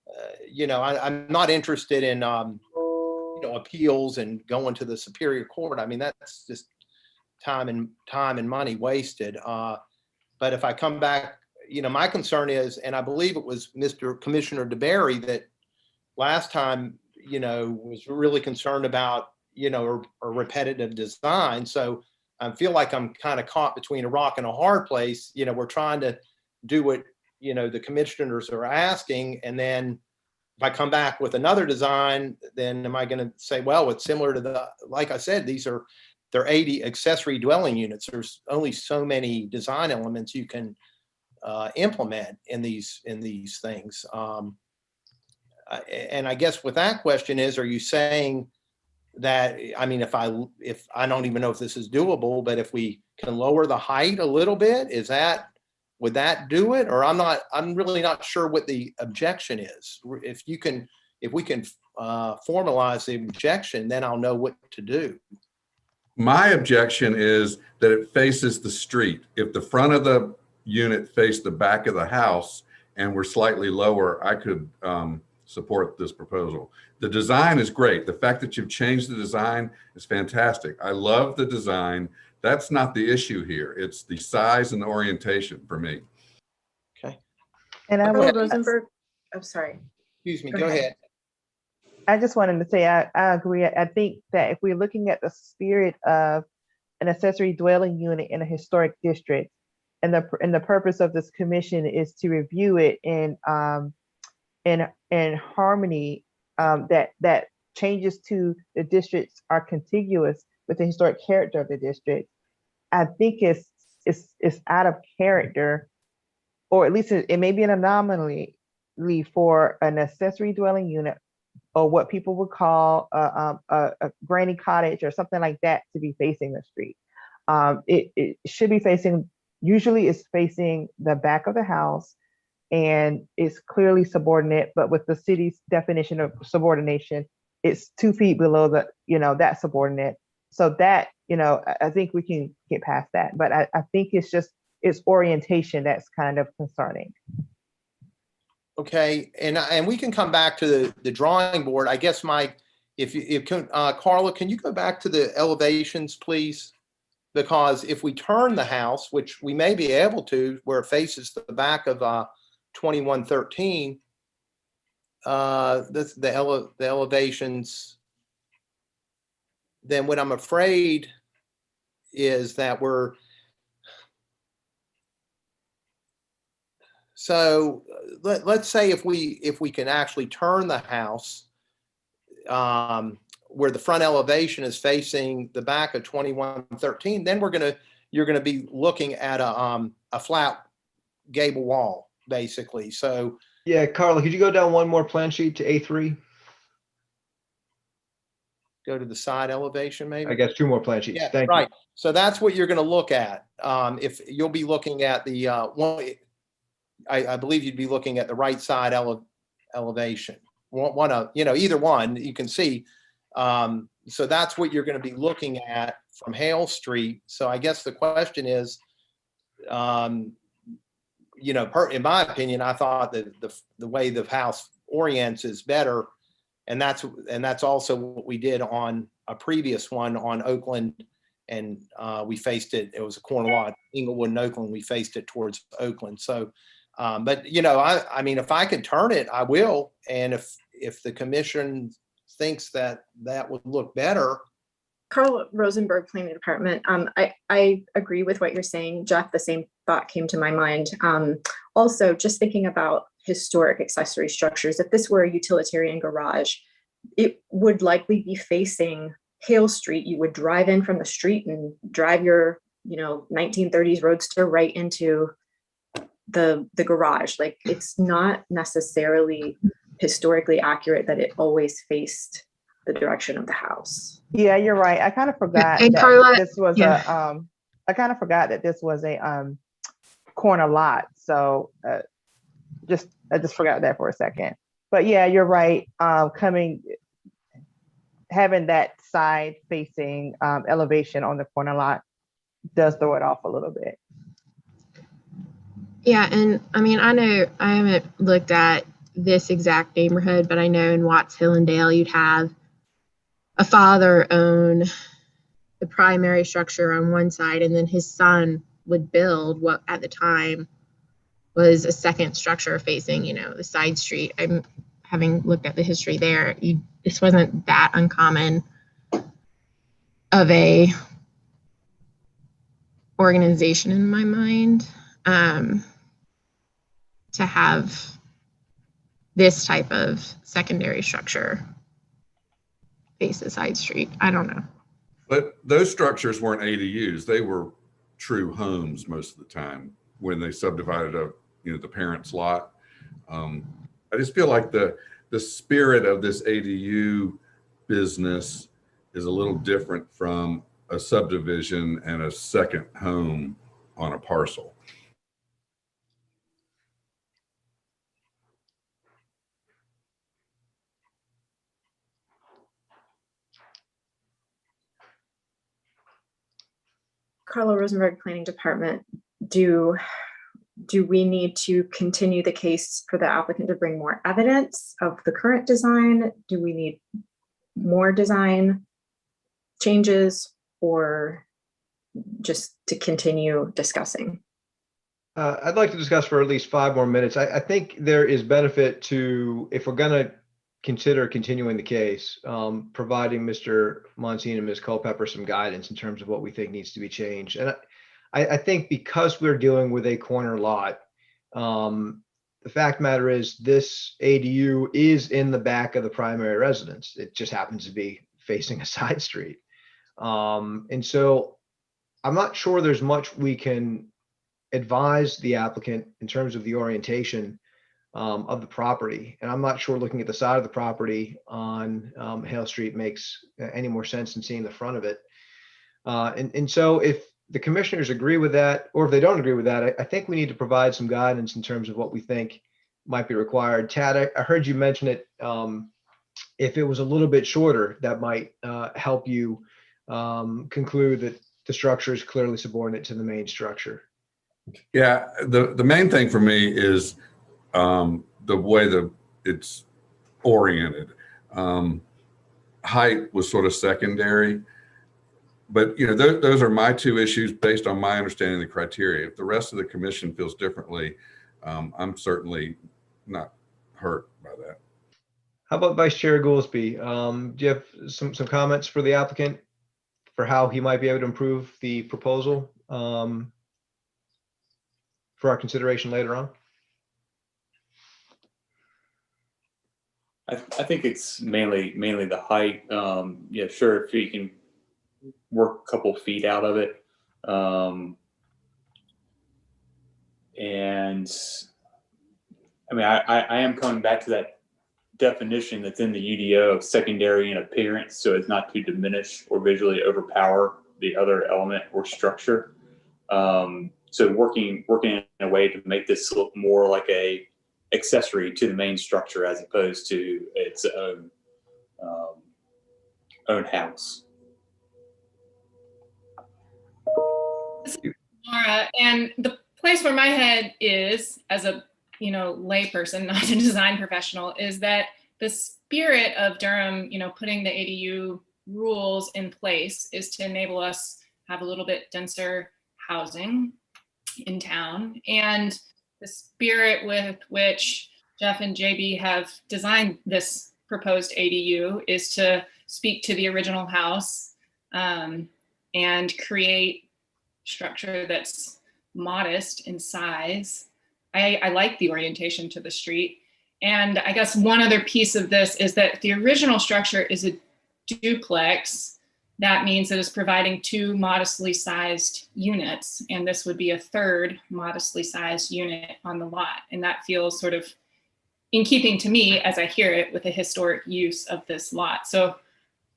I'm not interested in appeals and going to the Superior Court. I mean, that's just time and money wasted. But if I come back, my concern is, and I believe it was Mr. Commissioner DeBerry that last time, was really concerned about, a repetitive design. So I feel like I'm kind of caught between a rock and a hard place. We're trying to do what, the commissioners are asking. And then if I come back with another design, then am I going to say, well, it's similar to like I said, they're 80 accessory dwelling units. There's only so many design elements you can implement in these things. And I guess with that question is, are you saying that, I mean, if I don't even know if this is doable, but if we can lower the height a little bit, would that do it? Or I'm really not sure what the objection is. If we can formalize the objection, then I'll know what to do. My objection is that it faces the street. If the front of the unit faced the back of the house and we're slightly lower, I could support this proposal. The design is great. The fact that you've changed the design is fantastic. I love the design. That's not the issue here. It's the size and the orientation for me. Okay. And I Carla would, Rosenberg, oh, sorry. Excuse me, Go go ahead. ahead. I just wanted to say, I agree. I think that if we're looking at the spirit of an accessory dwelling unit in a historic district, and the purpose of this commission is to review it in harmony, that changes to the districts are contiguous with the historic character of the district. I think it's out of character, or at least it may be an anomaly for an accessory dwelling unit, or what people would call a granny cottage or something like that, to be facing the street. It should be facing, usually it's facing the back of the house, and it's clearly subordinate, but with the city's definition of subordination, it's 2 feet below the, that subordinate. So that, I think we can get past that, but I think it's orientation that's kind of concerning. Okay, and we can come back to the drawing board. I guess Carla, can you go back to the elevations, please? Because if we turn the house, which we may be able to, where it faces the back of 2113, the elevations, then what I'm afraid is that so let's say if we can actually turn the house where the front elevation is facing the back of 2113, then you're gonna be looking at a flat gable wall, basically. So Yeah, Carla, could you go down one more plan sheet to A3? go to the side elevation, maybe. I guess 2 more plan sheets. Yeah, Thank right. So that's what you're going to look at. If you'll be looking at the one, I believe you'd be looking at the right side elevation. One of, either one you can see. So that's what you're going to be looking at from Hale Street. So I guess the question is, in my opinion, I thought that the way the house orients is better. And that's also what we did on a previous one on Oakland, and we faced it. It was a corner lot, Inglewood and Oakland. We faced it towards Oakland. So, but I mean, if I could turn it, I will. And if the commission thinks that would look better. Carl Rosenberg, Planning Department. I agree with what you're saying, Jeff. The same thought came to my mind. Also, just thinking about historic accessory structures, if this were a utilitarian garage, it would likely be facing Hale Street. You would drive in from the street and drive your 1930s Roadster right into the garage. Like, it's not necessarily historically accurate that it always faced the direction of the house. Yeah, you're right. I kind of forgot And that Carla, this was yeah. I kind of forgot that this was a corner lot. So I just forgot that for a second. But yeah, you're right. Having that side facing elevation on the corner lot does throw it off a little bit. Yeah, and I mean, I know I haven't looked at this exact neighborhood, but I know in Watts Hill and Dale, you'd have a father own the primary structure on one side, and then his son would build what at the time was a second structure facing, the side street. I'm having looked at the history there. This wasn't that uncommon of a organization in my mind to have this type of secondary structure face the side street. I don't know. But those structures weren't ADUs. They were true homes most of the time when they subdivided the parents' lot. I just feel like the spirit of this ADU business is a little different from a subdivision and a second home on a parcel. Carla Rosenberg, Planning Department, do we need to continue the case for the applicant to bring more evidence of the current design? Do we need more design changes, or just to continue discussing? I'd like to discuss for at least 5 more minutes. I think there is benefit to, if we're going to consider continuing the case, providing Mr. Monsine and Ms. Culpepper some guidance in terms of what we think needs to be changed. And I think because we're dealing with a corner lot, the fact of the matter is this ADU is in the back of the primary residence. It just happens to be facing a side street. And so I'm not sure there's much we can advise the applicant in terms of the orientation of the property. And I'm not sure looking at the side of the property on Hale Street makes any more sense than seeing the front of it. And so if the commissioners agree with that, or if they don't agree with that, I think we need to provide some guidance in terms of what we think might be required. Tad, I heard you mention it. If it was a little bit shorter, that might help you conclude that the structure is clearly subordinate to the main structure. Yeah, the main thing for me is the way it's oriented. Height was sort of secondary, but those are my 2 issues based on my understanding of the criteria. If the rest of the commission feels differently, I'm certainly not hurt by that. How about Vice Chair Goolsby? Do you have some comments for the applicant for how he might be able to improve the proposal for our consideration later on? I think it's mainly the height. Yeah, sure, if you can work a couple feet out of it. And I mean, I am coming back to that definition that's in the UDO of secondary in appearance, so as not to diminish or visually overpower the other element or structure. So working in a way to make this look more like a accessory to the main structure as opposed to its own house. Laura, and the place where my head is, as a layperson, not a design professional, is that the spirit of Durham, putting the ADU rules in place is to enable us have a little bit denser housing in town. And the spirit with which Jeff and JB have designed this proposed ADU is to speak to the original house and create structure that's modest in size. I like the orientation to the street. And I guess one other piece of this is that the original structure is a duplex. That means that it's providing 2 modestly sized units, and this would be a 3rd modestly sized unit on the lot. And that feels sort of in keeping to me, as I hear it, with the historic use of this lot. So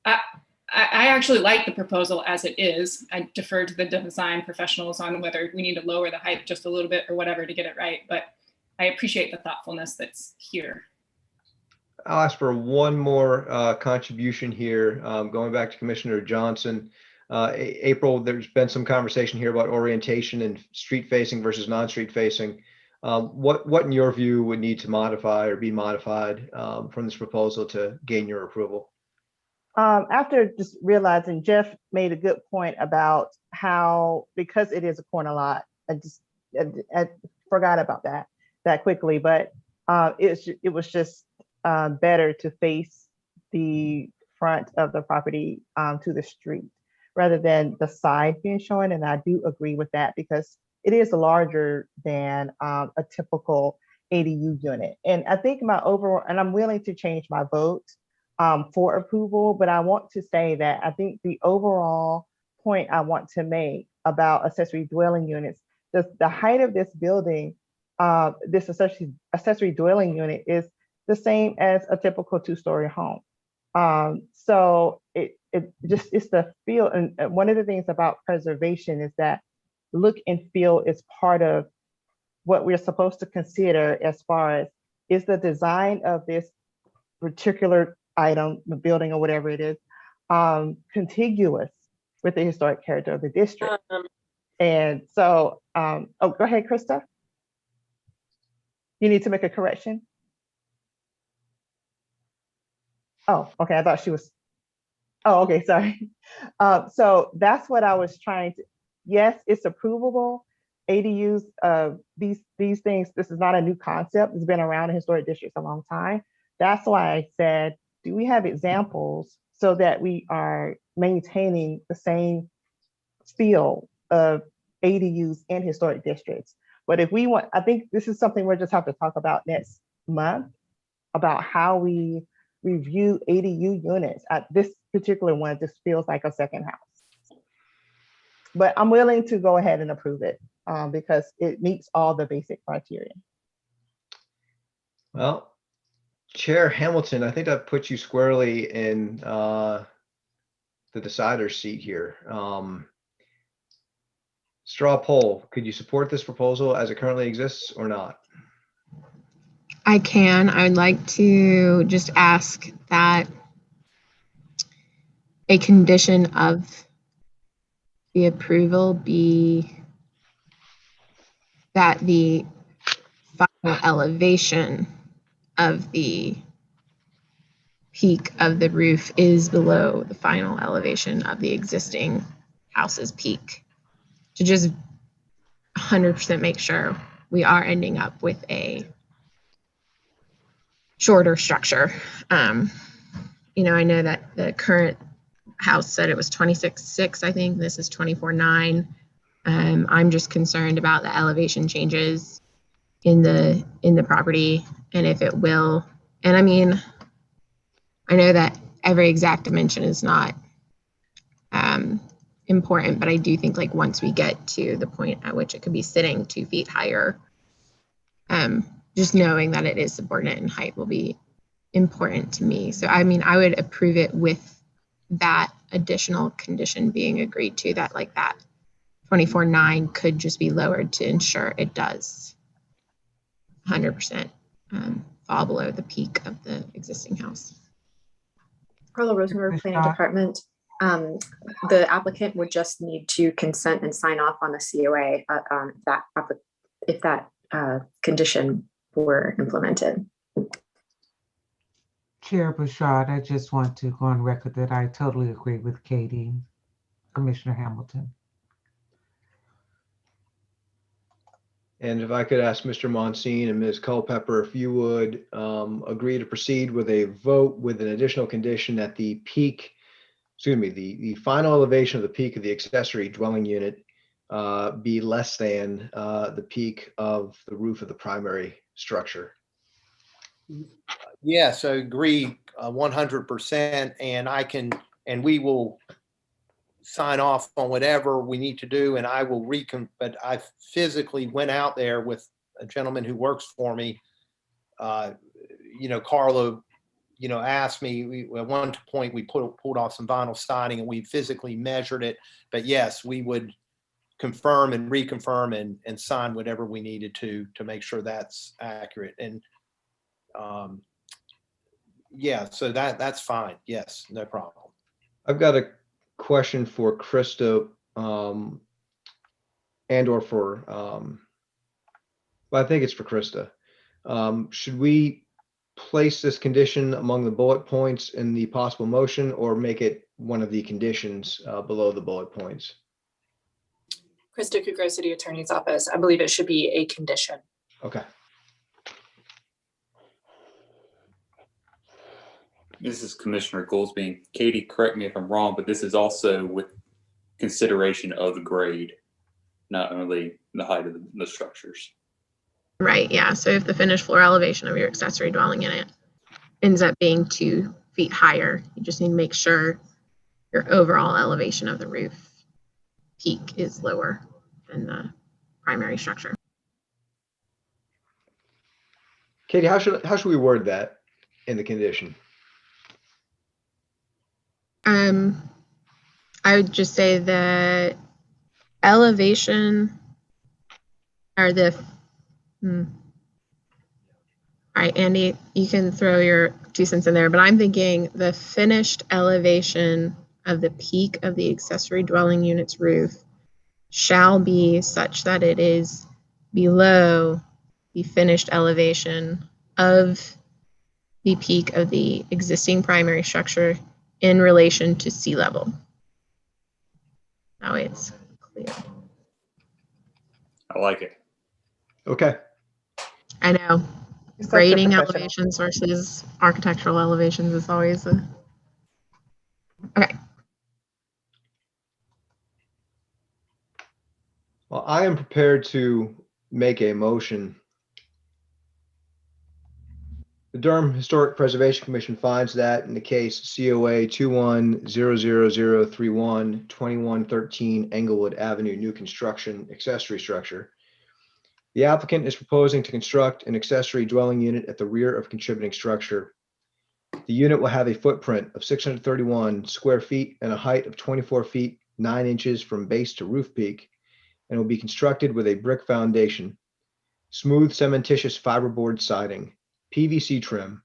I actually like the proposal as it is. I defer to the design professionals on whether we need to lower the height just a little bit or whatever to get it right, but I appreciate the thoughtfulness that's here. I'll ask for one more contribution here. Going back to Commissioner Johnson, April, there's been some conversation here about orientation and street facing versus non-street facing. What in your view would need to modify or be modified from this proposal to gain your approval? After just realizing Jeff made a good point about how, because it is a corner lot, I forgot about that quickly, but it was just better to face the front of the property to the street rather than the side being shown. And I do agree with that because it is larger than a typical ADU unit. And I think my overall, and I'm willing to change my vote for approval, but I want to say that I think the overall point I want to make about accessory dwelling units, the height of this building, this accessory dwelling unit is the same as a typical 2-story home. So it's the feel. And one of the things about preservation is that look and feel is part of what we're supposed to consider as far as is the design of this particular item, the building or whatever it is, contiguous with the historic character of the district. And so, oh, go ahead, Krista. You need to make a correction. Oh, okay. I thought she was. Oh, okay. Sorry. So that's what I was trying to. Yes, it's approvable. ADUs, these things. This is not a new concept. It's been around in historic districts a long time. That's why I said, do we have examples so that we are maintaining the same feel of ADUs in historic districts? But if we want, I think this is something we'll just have to talk about next month about how we review ADU units. This particular one just feels like a second house. But I'm willing to go ahead and approve it because it meets all the basic criteria. Well, Chair Hamilton, I think that puts you squarely in the decider's seat here. Straw poll, could you support this proposal as it currently exists or not? I can. I would like to just ask that a condition of the approval be that the final elevation of the peak of the roof is below the final elevation of the existing house's peak, to just 100% make sure we are ending up with a shorter structure. You know, I know that the current house said it was 26.6, I think. This is 24.9. I'm just concerned about the elevation changes in the property and if it will. And I mean, I know that every exact dimension is not important, but I do think like once we get to the point at which it could be sitting 2 feet higher, just knowing that it is subordinate in height will be important to me. So I mean, I would approve it with that additional condition being agreed to, that like that 24.9 could just be lowered to ensure it does 100% fall below the peak of the existing house. Carla Rosenberg, Planning Department. The applicant would just need to consent and sign off on the COA if that condition were implemented. Chair Bouchard, I just want to go on record that I totally agree with Katie, Commissioner Hamilton. And if I could ask Mr. Monsine and Ms. Culpepper, if you would agree to proceed with a vote with an additional condition that the peak, the final elevation of the peak of the accessory dwelling unit be less than the peak of the roof of the primary structure. Yes, I agree 100%. And we will sign off on whatever we need to do, and I will but I physically went out there with a gentleman who works for me. You know, Carlo, you know, asked me, at one point we pulled off some vinyl siding and we physically measured it. But yes, we would confirm and reconfirm and sign whatever we needed to make sure that's accurate. And yeah, so that's fine. Yes, no problem. I've got a question for Krista and or for well, I think it's for Krista. Should we place this condition among the bullet points in the possible motion or make it one of the conditions below the bullet points? Krista Kugro, City Attorney's Office. I believe it should be a condition. Okay. This is Commissioner Goolsbee. Katie, correct me if I'm wrong, but this is also with consideration of the grade, not only the height of the structures. Right, yeah. So if the finished floor elevation of your accessory dwelling unit ends up being 2 feet higher, you just need to make sure your overall elevation of the roof peak is lower than the primary structure. Katie, how should we word that in the condition? I would just say the elevation or the all right, Andy, you can throw your 2 cents in there, but I'm thinking the finished elevation of the peak of the accessory dwelling unit's roof shall be such that it is below the finished elevation of the peak of the existing primary structure in relation to sea level. Now it's clear. I like it. Okay. I know You're such a grading professional. elevations versus architectural elevations is always a, okay. Well, I am prepared to make a motion. The Durham Historic Preservation Commission finds that in the case COA 210031 2113 Englewood Avenue, new construction accessory structure, the applicant is proposing to construct an accessory dwelling unit at the rear of contributing structure. The unit will have a footprint of 631 square feet and a height of 24 feet 9 inches from base to roof peak, and will be constructed with a brick foundation, smooth cementitious fiberboard siding, PVC trim,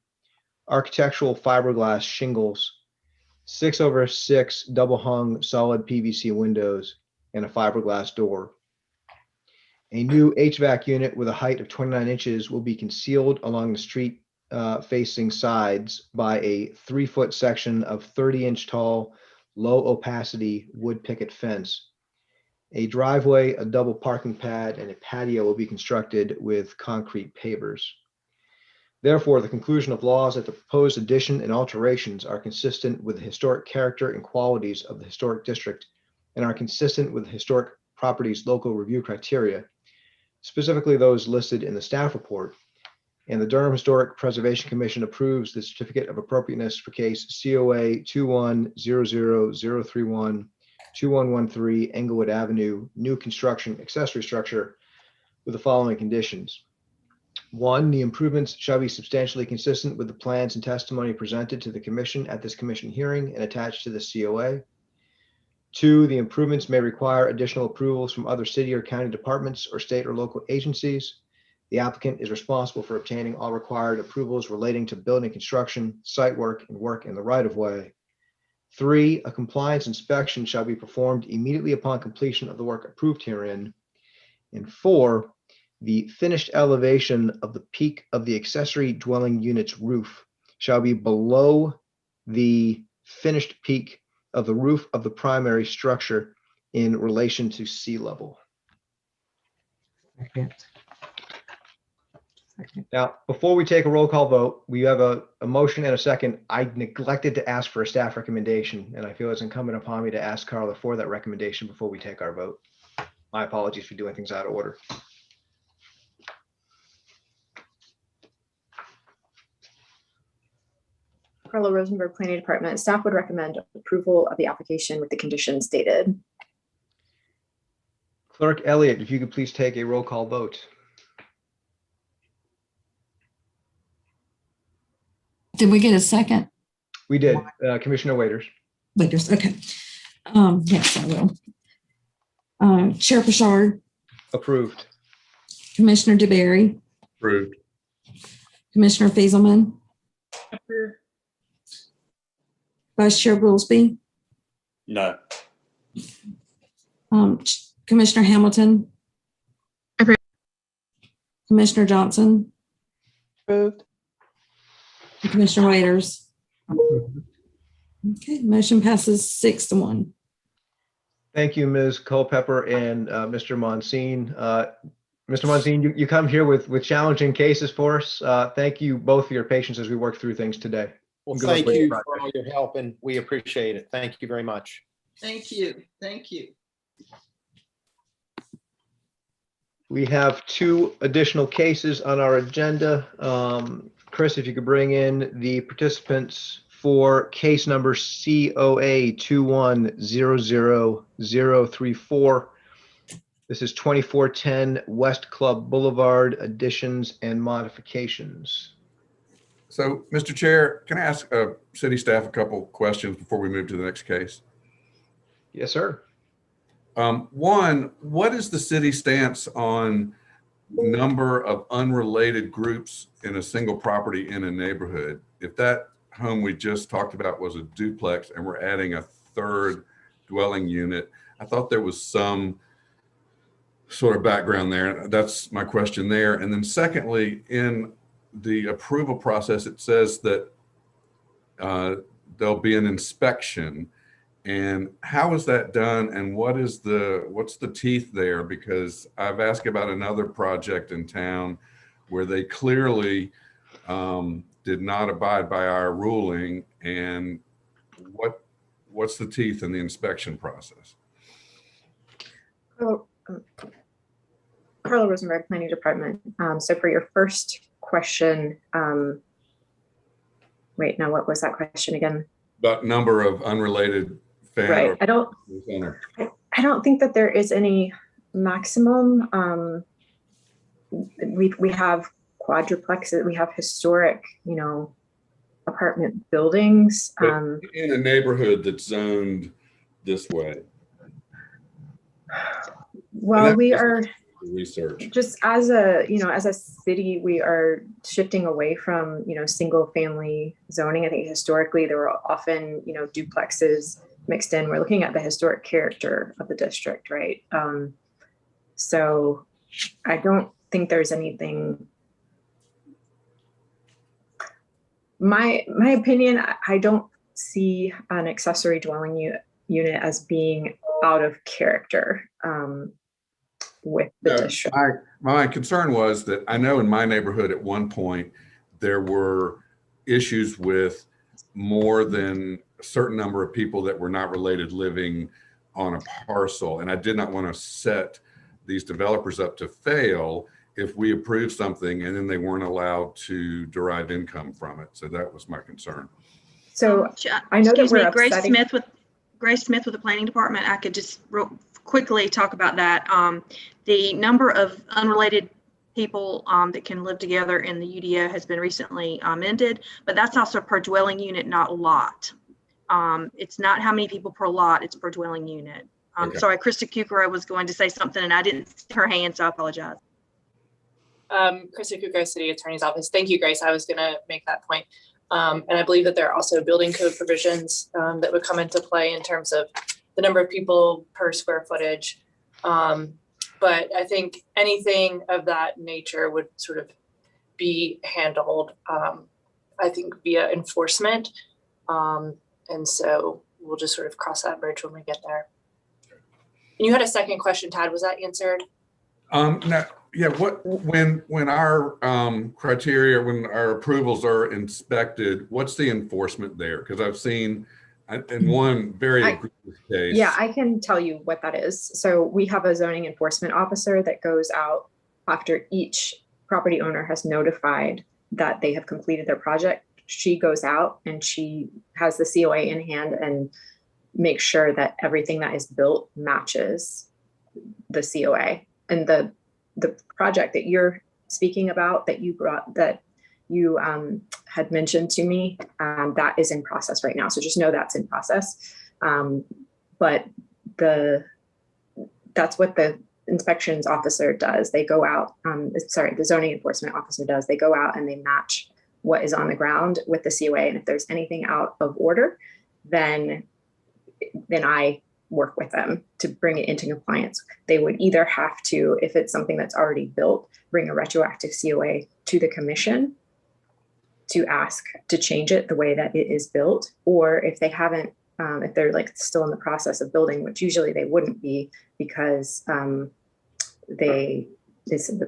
architectural fiberglass shingles, 6/6 double hung solid PVC windows, and a fiberglass door. A new HVAC unit with a height of 29 inches will be concealed along the street facing sides by a 3-foot section of 30-inch tall, low opacity wood picket fence. A driveway, a double parking pad, and a patio will be constructed with concrete pavers. Therefore, the conclusion of law is that the proposed addition and alterations are consistent with the historic character and qualities of the historic district and are consistent with the historic properties local review criteria, specifically those listed in the staff report. And the Durham Historic Preservation Commission approves the certificate of appropriateness for case COA 210031 2113 Englewood Avenue, new construction accessory structure with the following conditions. 1, the improvements shall be substantially consistent with the plans and testimony presented to the commission at this commission hearing and attached to the COA. 2, the improvements may require additional approvals from other city or county departments or state or local agencies. The applicant is responsible for obtaining all required approvals relating to building construction, site work, and work in the right-of-way. 3, a compliance inspection shall be performed immediately upon completion of the work approved herein. And 4, the finished elevation of the peak of the accessory dwelling unit's roof shall be below the finished peak of the roof of the primary structure in relation to sea level. Second. Second. Now, before we take a roll call vote, we have a motion and a second. I neglected to ask for a staff recommendation, and I feel it's incumbent upon me to ask Carla for that recommendation before we take our vote. My apologies for doing things out of order. Carla Rosenberg, Planning Department. Staff would recommend approval of the application with the conditions stated. Clerk Elliott, if you could please take a roll call vote. Did we get a second? We did. Commissioner Waiters. Waiters, okay. Yes, I will. Chair Pashard, Approved. Commissioner DeBerry, Approved. Commissioner Fieselman, Approved. Vice Chair Goolsby, No. Commissioner Hamilton, Approved. Commissioner Johnson, Approved. and Commissioner Waiters. Okay, motion passes 6-1. Thank you, Ms. Culpepper and Mr. Monsine. Mr. Monsine, you come here with challenging cases for us. Thank you both for your patience as we work through things today. Well, Good luck thank with your you project. for all your help, and we appreciate it. Thank you very much. Thank you. Thank you. We have 2 additional cases on our agenda. Chris, if you could bring in the participants for case number COA 2100034. This is 2410 West Club Boulevard, additions and modifications. So, Mr. Chair, can I ask city staff a couple questions before we move to the next case? Yes, sir. One, what is the city stance on number of unrelated groups in a single property in a neighborhood? If that home we just talked about was a duplex and we're adding a third dwelling unit, I thought there was some sort of background there. That's my question there. And then secondly, in the approval process, it says that there'll be an inspection. And how is that done? And what's the teeth there? Because I've asked about another project in town where they clearly did not abide by our ruling. And what's the teeth in the inspection process? Carla Rosenberg, Planning Department. So for your first question, wait, now what was that question again? About number of unrelated Right. I don't think that there is any maximum. We have quadruplexes, we have historic, apartment buildings. In a neighborhood that's zoned this way. Well, we are research just as a city, we are shifting away from, single family zoning. I think historically there were often, duplexes mixed in. We're looking at the historic character of the district, right? So I don't think there's anything. My opinion, I don't see an accessory dwelling unit as being out of character with the district. My concern was that I know in my neighborhood at one point there were issues with more than a certain number of people that were not related living on a parcel. And I did not want to set these developers up to fail if we approved something and then they weren't allowed to derive income from it. So that was my concern. So I know that we're Grace Smith with the Planning Department. I could just real quickly talk about that. The number of unrelated people that can live together in the UDO has been recently amended, but that's also per dwelling unit, not lot. It's not how many people per lot, it's per dwelling unit. Okay. Sorry, Krista Kukura was going to say something and I didn't see her hand, so I apologize. Krista Kukura, City Attorney's Office. Thank you, Grace. I was going to make that point. And I believe that there are also building code provisions that would come into play in terms of the number of people per square footage. But I think anything of that nature would sort of be handled, I think, via enforcement. And so we'll just sort of cross that bridge when we get there. And you had a second question, Todd. Was that answered? No, yeah. When our criteria, when our approvals are inspected, what's the enforcement there? Because I've seen in one very egregious case. Yeah, I can tell you what that is. So we have a zoning enforcement officer that goes out after each property owner has notified that they have completed their project. She goes out and she has the COA in hand and makes sure that everything that is built matches the COA. And the project that you're speaking about, that you brought, that you had mentioned to me, that is in process right now. So just know that's in process. But that's what the inspections officer does. They go out, the zoning enforcement officer does. They go out and they match what is on the ground with the COA. And if there's anything out of order, then I work with them to bring it into compliance. They would either have to, if it's something that's already built, bring a retroactive COA to the commission to ask to change it the way that it is built, or if they haven't, if they're like still in the process of building, which usually they wouldn't be because the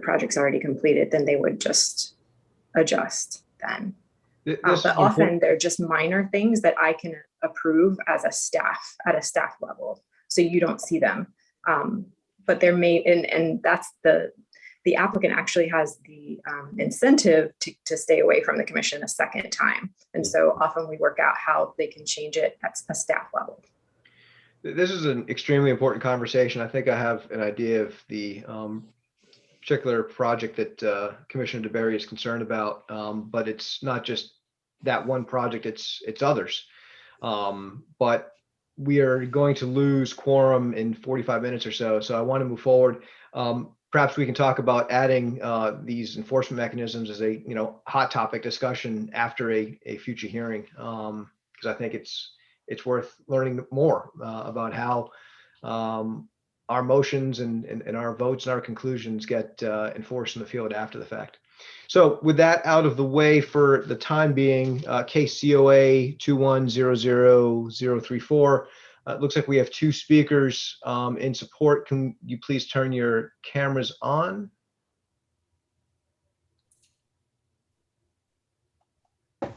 project's already completed, then they would just adjust then. But often they're just minor things that I can approve as a staff at a staff level, so you don't see them. But they're made, and that's the applicant actually has the incentive to stay away from the commission a second time. And so often we work out how they can change it at a staff level. This is an extremely important conversation. I think I have an idea of the particular project that Commissioner DeBerry is concerned about, but it's not just that one project, it's others. But we are going to lose quorum in 45 minutes or so. So I want to move forward. Perhaps we can talk about adding these enforcement mechanisms as a hot topic discussion after a future hearing, because I think it's worth learning more about how our motions and our votes and our conclusions get enforced in the field after the fact. So with that out of the way for the time being, case COA 2100034. It looks like we have two speakers in support. Can you please turn your cameras on?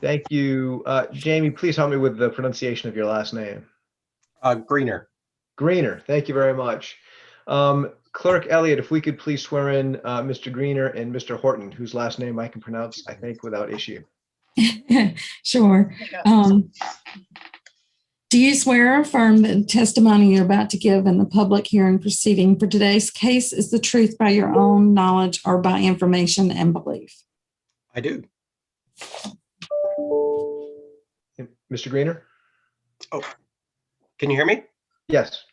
Thank you. Jamie, please help me with the pronunciation of your last name. Greener. Greener, thank you very much. Clerk Elliott, if we could please swear in Mr. Greener and Mr. Horton, whose last name I can pronounce, I think, without issue. Sure. Do you swear or affirm that the testimony you're about to give in the public hearing proceeding for today's case is the truth by your own knowledge or by information and belief? I do. Mr. Greener? Oh, can you hear me? Yes.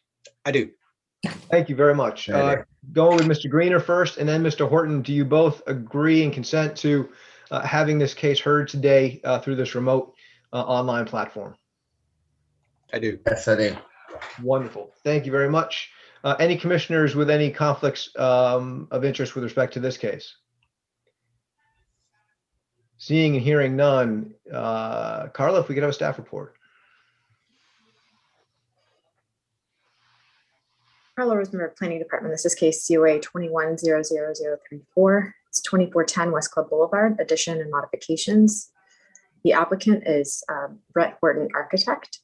I do. Thank you very much. Going with Mr. Greener first, and then Mr. Horton, do you both agree and consent to having this case heard today through this remote online platform? I do. Yes, I do. Wonderful. Thank you very much. Any commissioners with any conflicts of interest with respect to this case? Seeing and hearing none. Carla, if we could have a staff report. Carla Rosenberg, Planning Department. This is case COA 2100034. It's 2410 West Club Boulevard, addition and modifications. The applicant is Brett Horton, architect.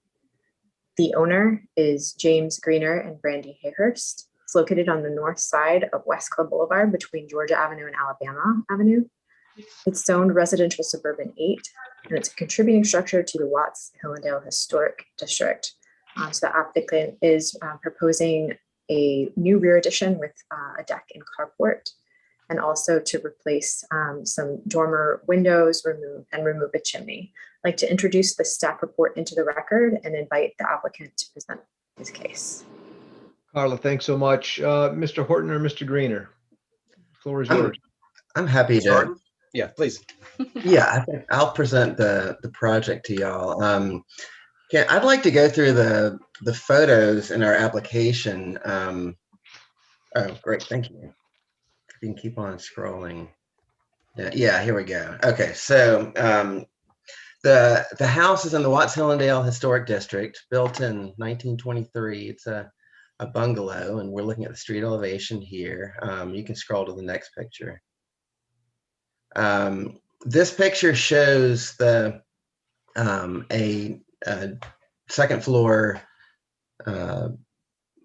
The owner is James Greener and Brandy Hayhurst. It's located on the north side of West Club Boulevard between Georgia Avenue and Alabama Avenue. It's zoned residential suburban 8, and it's a contributing structure to the Watts-Hillendale Historic District. So the applicant is proposing a new rear addition with a deck and carport, and also to replace some dormer windows, remove a chimney. I'd like to introduce the staff report into the record and invite the applicant to present his case. Carla, thanks so much. Mr. Horton or Mr. Greener? Floor is yours. I'm happy to. Yeah, please. Yeah, I think I'll present the project to y'all. I'd like to go through the photos in our application. Oh, great, thank you. If you can keep on scrolling. Yeah, here we go. Okay, so the house is in the Watts-Hillendale Historic District, built in 1923. It's a bungalow, and we're looking at the street elevation here. You can scroll to the next picture. This picture shows a second floor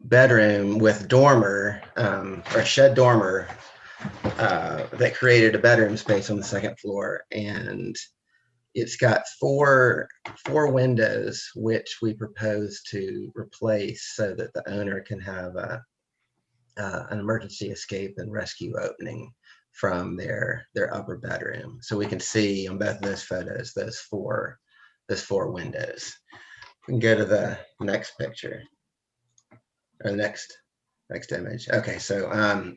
bedroom with dormer or shed dormer that created a bedroom space on the second floor, and it's got four windows which we propose to replace so that the owner can have an emergency escape and rescue opening from their upper bedroom. So we can see on both of those photos those four windows. We can go to the next picture or the next image. Okay, so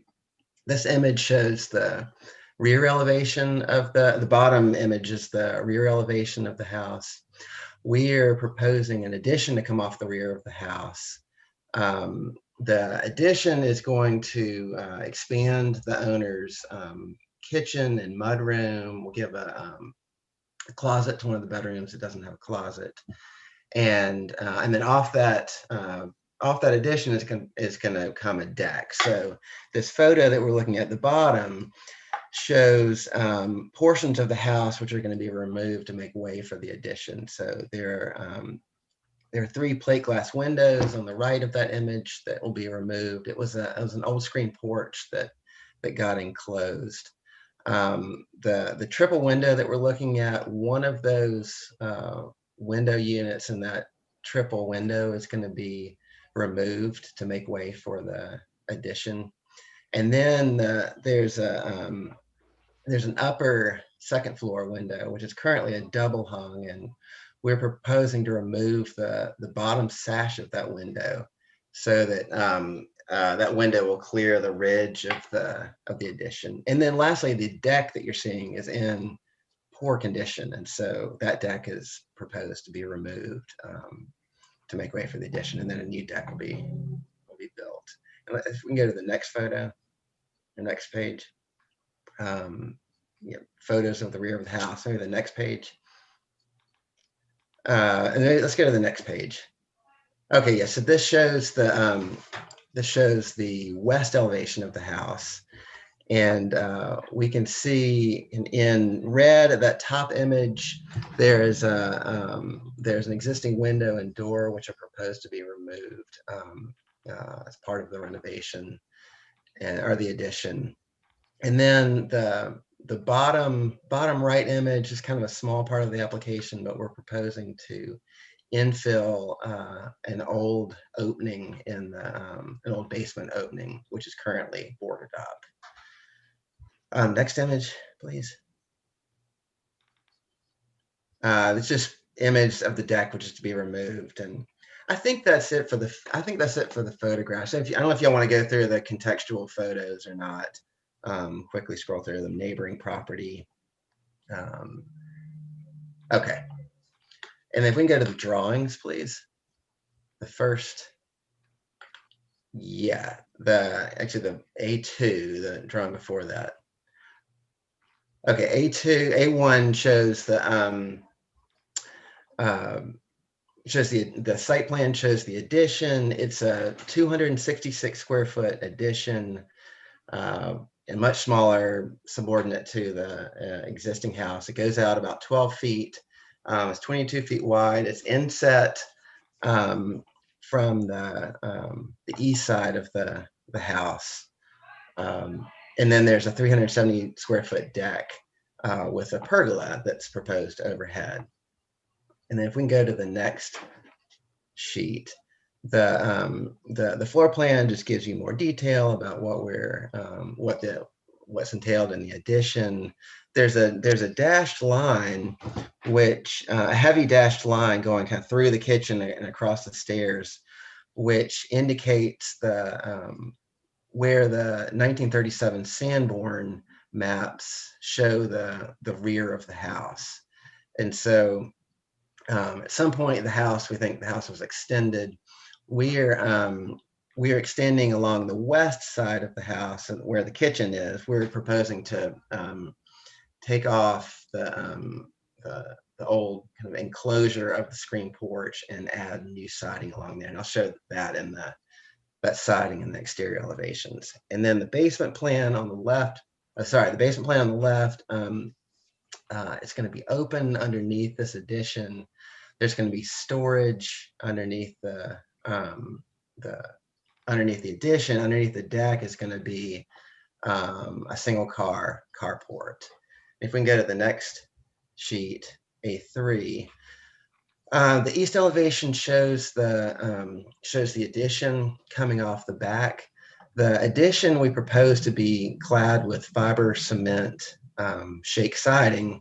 this image shows the rear elevation of the bottom image is the rear elevation of the house. We are proposing an addition to come off the rear of the house. The addition is going to expand the owner's kitchen and mudroom. We'll give a closet to one of the bedrooms that doesn't have a closet, and then off that addition is going to come a deck. So this photo that we're looking at the bottom shows portions of the house which are going to be removed to make way for the addition. So there are 3 plate glass windows on the right of that image that will be removed. It was an old screen porch that got enclosed. The triple window that we're looking at, one of those window units in that triple window is going to be removed to make way for the addition. And then there's an upper second floor window, which is currently a double hung, and we're proposing to remove the bottom sash of that window so that that window will clear the ridge of the addition. And then lastly, the deck that you're seeing is in poor condition, and so that deck is proposed to be removed to make way for the addition, and then a new deck will be built. If we can go to the next photo, the next page. Yeah, photos of the rear of the house. Maybe the next page. And then let's go to the next page. Okay, yeah. So this shows the west elevation of the house, and we can see in red at that top image there's an existing window and door which are proposed to be removed as part of the renovation or the addition. And then the bottom right image is kind of a small part of the application, but we're proposing to infill an old opening in an old basement opening, which is currently boarded up. Next image, please. It's just image of the deck, which is to be removed, and I think that's it for the. I think that's it for the photographs. So I don't know if y'all want to go through the contextual photos or not. Quickly scroll through the neighboring property. Okay, and if we can go to the drawings, please. The first, yeah, actually the A2, the drawing before that. Okay, A1 shows the site plan shows the addition. It's a 266 square foot addition, and much smaller, subordinate to the existing house. It goes out about 12 feet. It's 22 feet wide. It's inset from the east side of the house. And then there's a 370 square foot deck with a pergola that's proposed overhead. And then if we can go to the next sheet, the floor plan just gives you more detail about what's entailed in the addition. There's a dashed line, which a heavy dashed line going kind of through the kitchen and across the stairs, which indicates where the 1937 Sanborn maps show the rear of the house. And so at some point in the house, we think the house was extended. We are extending along the west side of the house and where the kitchen is. We're proposing to take off the old kind of enclosure of the screen porch and add new siding along there. And I'll show that in that siding in the exterior elevations. And then the basement plan on the left, it's going to be open underneath this addition. There's going to be storage underneath the addition. Underneath the deck is going to be a single car carport. If we can go to the next sheet, A3, the east elevation shows the addition coming off the back. The addition we propose to be clad with fiber cement shake siding,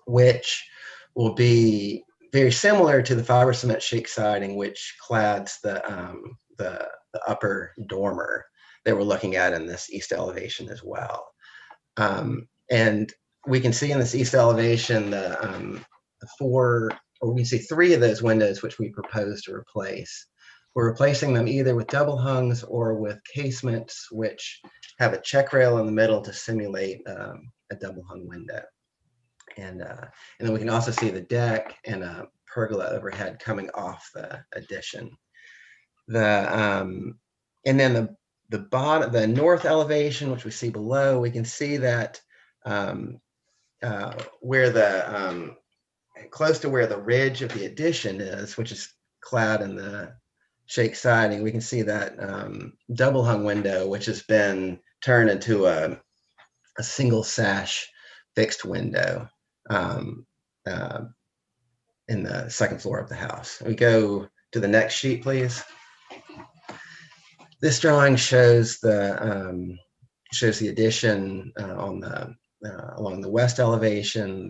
which will be very similar to the fiber cement shake siding which clads the upper dormer that we're looking at in this east elevation as well. And we can see in this east elevation we can see 3 of those windows which we propose to replace. We're replacing them either with double hungs or with casements which have a check rail in the middle to simulate a double hung window. And then we can also see the deck and a pergola overhead coming off the addition. And then the north elevation, which we see below, we can see that where close to where the ridge of the addition is, which is clad in the shake siding, we can see that double hung window, which has been turned into a single sash fixed window in the second floor of the house. We go to the next sheet, please. This drawing shows the addition along the west elevation,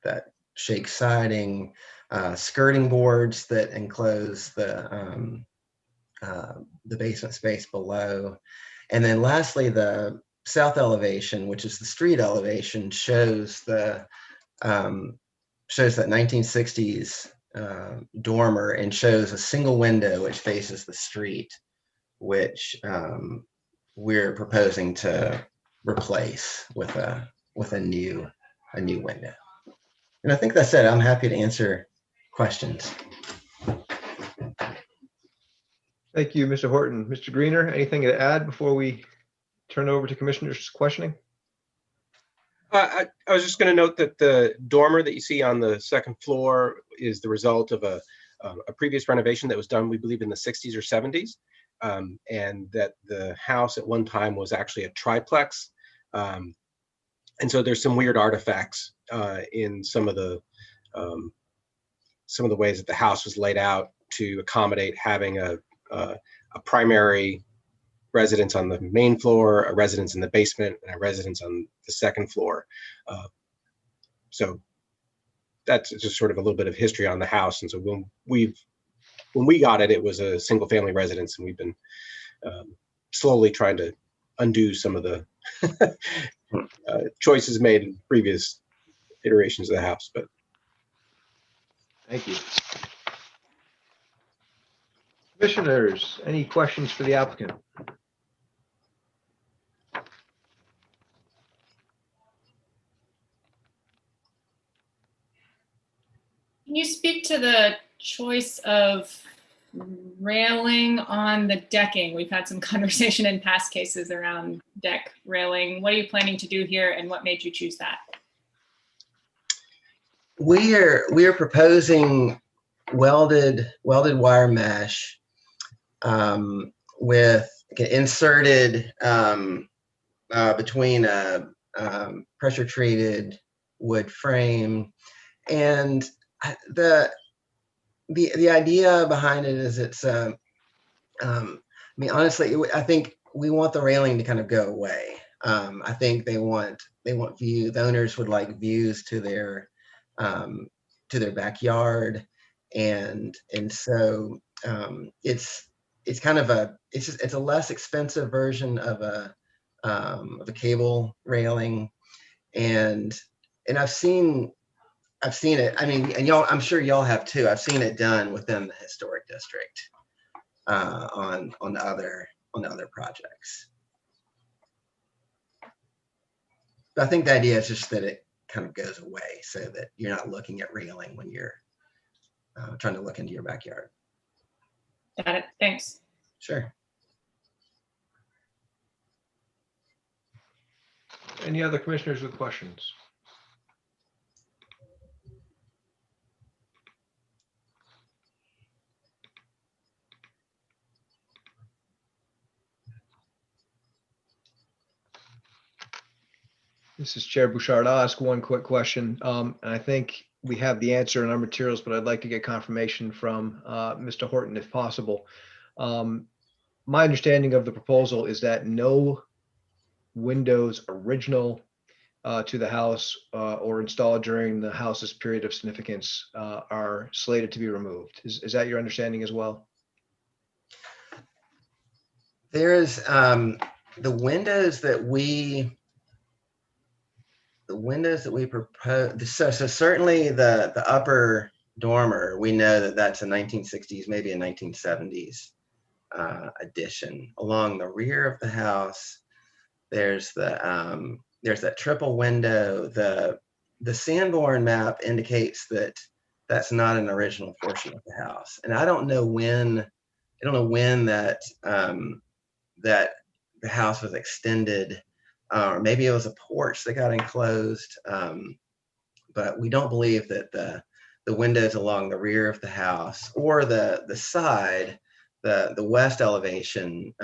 that shake siding, skirting boards that enclose the basement space below, and then lastly the south elevation, which is the street elevation, shows that 1960s dormer and shows a single window which faces the street which we're proposing to replace with a new window. And I think that's it. I'm happy to answer questions. Thank you, Mr. Horton. Mr. Greener, anything to add before we turn over to commissioners' questioning? I was just going to note that the dormer that you see on the second floor is the result of a previous renovation that was done, we believe, in the 60s or 70s, and that the house at one time was actually a triplex. And so there's some weird artifacts in some of the ways that the house was laid out to accommodate having a primary residence on the main floor, a residence in the basement, and a residence on the second floor. So that's just sort of a little bit of history on the house. And so when we got it, it was a single family residence, and we've been slowly trying to undo some of the choices made in previous iterations of the house. But thank you. Commissioners, any questions for the applicant? Can you speak to the choice of railing on the decking? We've had some conversation in past cases around deck railing. What are you planning to do here, and what made you choose that? We are proposing welded wire mesh with inserted between a pressure treated wood frame. And the idea behind it is it's I mean, honestly, I think we want the railing to kind of go away. I think they want view. The owners would like views to their backyard, and so it's kind of it's a less expensive version of a cable railing, and I've seen it. I mean, and y'all, I'm sure y'all have too. I've seen it done within the historic district on other projects. But I think the idea is just that it kind of goes away, so that you're not looking at railing when you're trying to look into your backyard. Got it. Thanks. Sure. Any other commissioners with questions? This is Chair Bouchard. I'll ask one quick question. And I think we have the answer in our materials, but I'd like to get confirmation from Mr. Horton if possible. My understanding of the proposal is that no windows original to the house or installed during the house's period of significance are slated to be removed. Is that your understanding as well? There is the windows that we propose. So certainly the upper dormer, we know that that's a 1960s, maybe a 1970s addition. Along the rear of the house, there's that triple window. The Sanborn map indicates that that's not an original portion of the house, and I don't know when that that the house was extended, or maybe it was a porch that got enclosed. But we don't believe that the windows along the rear of the house or the side, the west elevation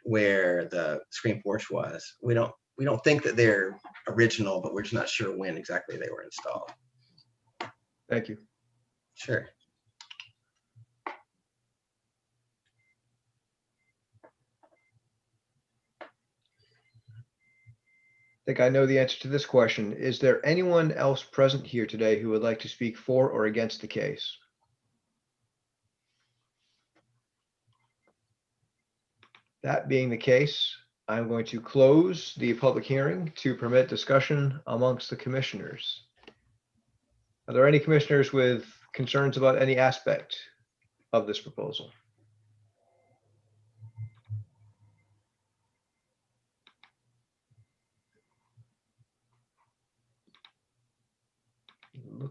where the screen porch was, we don't think that they're original, but we're just not sure when exactly they were installed. Thank you. Sure. I think I know the answer to this question. Is there anyone else present here today who would like to speak for or against the case? That being the case, I'm going to close the public hearing to permit discussion amongst the commissioners. Are there any commissioners with concerns about any aspect of this proposal?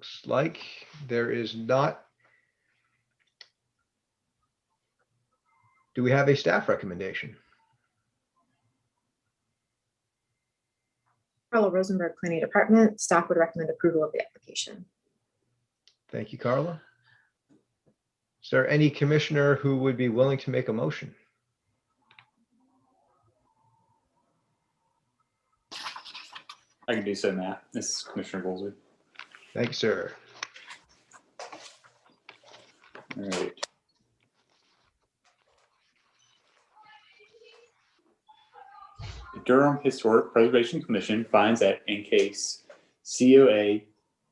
Looks like there is not. Do we have a staff recommendation? Carla Rosenberg, Planning Department. Staff would recommend approval of the application. Thank you, Carla. Is there any commissioner who would be willing to make a motion? I can do so, Matt. This is Commissioner Goolsby. Thank you, sir. All right. The Durham Historic Preservation Commission finds that in case COA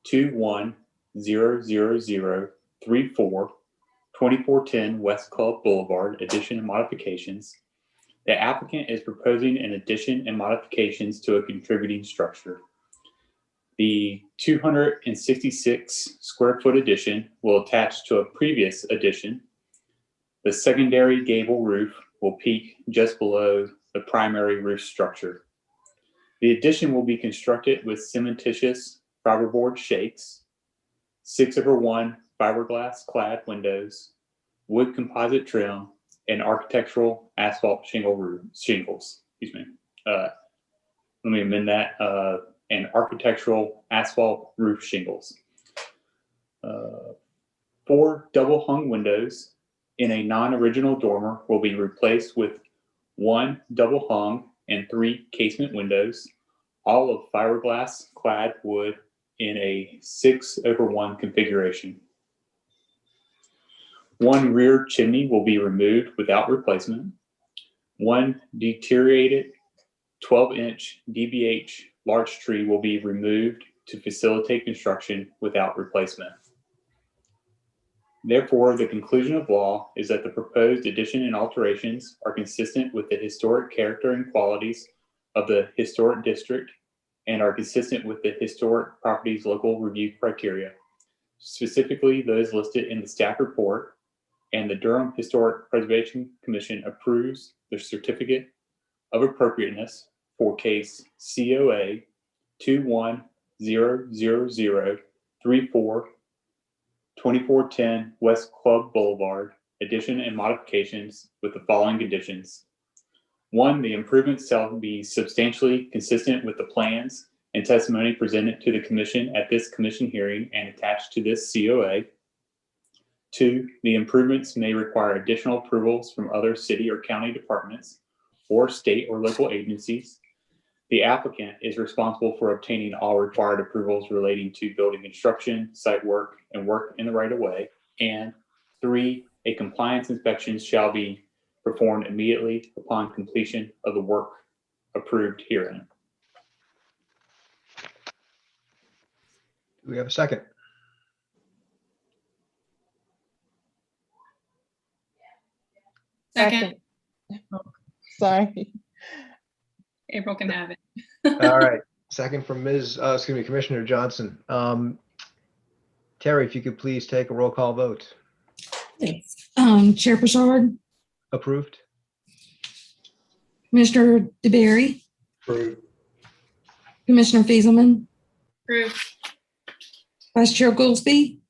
2100034 2410 West Club Boulevard, addition and modifications, the applicant is proposing an addition and modifications to a contributing structure. The 266 square foot addition will attach to a previous addition. The secondary gable roof will peak just below the primary roof structure. The addition will be constructed with cementitious fiberboard shakes, 6/1 fiberglass clad windows, wood composite trim, and architectural asphalt shingles. Excuse me. Let me amend that. And architectural asphalt roof shingles. 4 double hung windows in a non-original dormer will be replaced with 1 double hung and 3 casement windows, all of fiberglass clad wood in a 6/1 configuration. 1 rear chimney will be removed without replacement. 1 deteriorated 12-inch DBH large tree will be removed to facilitate construction without replacement. Therefore, the conclusion of law is that the proposed addition and alterations are consistent with the historic character and qualities of the historic district and are consistent with the historic properties local review criteria, specifically those listed in the staff report, and the Durham Historic Preservation Commission approves the certificate of appropriateness for case COA 2100034 2410 West Club Boulevard, addition and modifications with the following conditions. 1, the improvements shall be substantially consistent with the plans and testimony presented to the commission at this commission hearing and attached to this COA. 2, the improvements may require additional approvals from other city or county departments or state or local agencies. The applicant is responsible for obtaining all required approvals relating to building construction, site work, and work in the right of way. And 3, a compliance inspection shall be performed immediately upon completion of the work approved herein. Do we have a second? Second, Sorry. April can have it. All right. Second from Commissioner Johnson. Terry, if you could please take a roll call vote. Thanks. Chair Bouchard, Approved? Commissioner DeBerry, Approved. Commissioner Fieselman, Approved. Vice Chair Goolsby,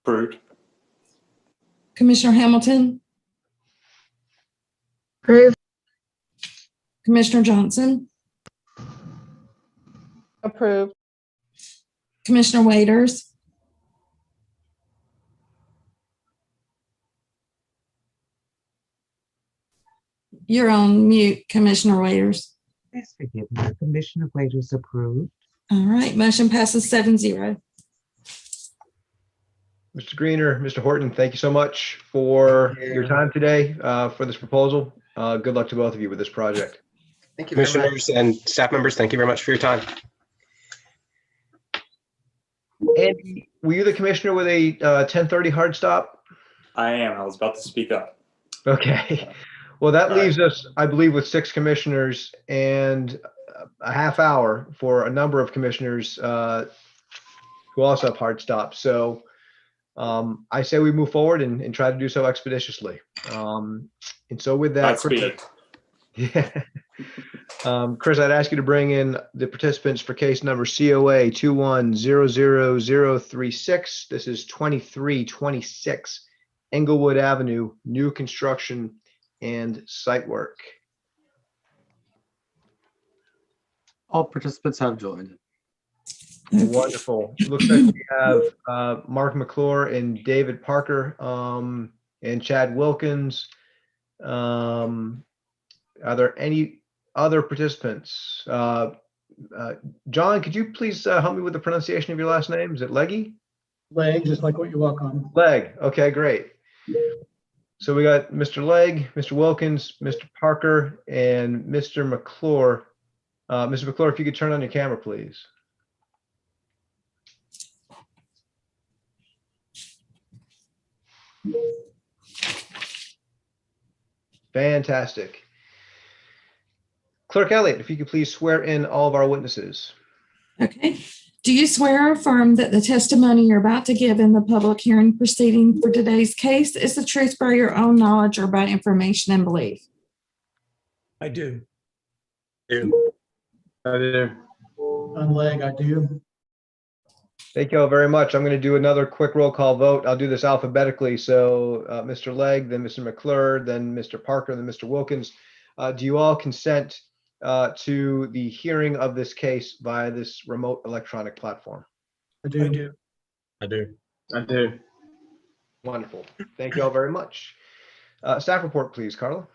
Approved. Commissioner Hamilton, Approved. Commissioner Johnson, Approved. Commissioner Waiters, you're on mute, Commissioner Waiters. Please forgive me. Commissioner Waiters approved. All right, motion passes 7-0. Mr. Greener, Mr. Horton, thank you so much for your time today for this proposal. Good luck to both of you with this project. Thank you very much. Commissioners and staff members, thank you very much for your time. Andy, were you the commissioner with a 10:30 hard stop? I am. I was about to speak up. Okay. Well, that leaves us, I believe, with 6 commissioners and a half hour for a number of commissioners who also have hard stops. So I say we move forward and try to do so expeditiously. And so with that, Godspeed. Yeah. Chris, I'd ask you to bring in the participants for case number COA 2100036. This is 2326 Englewood Avenue, new construction and site work. All participants have joined. Wonderful. Looks like we have Mark McClure and David Parker and Chad Wilkins. Are there any other participants? John, could you please help me with the pronunciation of your last name? Is it Leggy? Leg, just like what you walk on. Leg. Okay, great. So we got Mr. Legg, Mr. Wilkins, Mr. Parker, and Mr. McClure. Mr. McClure, if you could turn on your camera, please. Fantastic. Clerk Elliott, if you could please swear in all of our witnesses. Okay. Do you swear or affirm that the testimony you're about to give in the public hearing proceeding for today's case is the truth by your own knowledge or by information and belief? I do. I do. On Leg, I do. Thank you all very much. I'm going to do another quick roll call vote. I'll do this alphabetically. So Mr. Legg, then Mr. McClure, then Mr. Parker, then Mr. Wilkins. Do you all consent to the hearing of this case via this remote electronic platform? I do. I do. I do. I do. Wonderful. Thank you all very much. Staff report, please, Carla.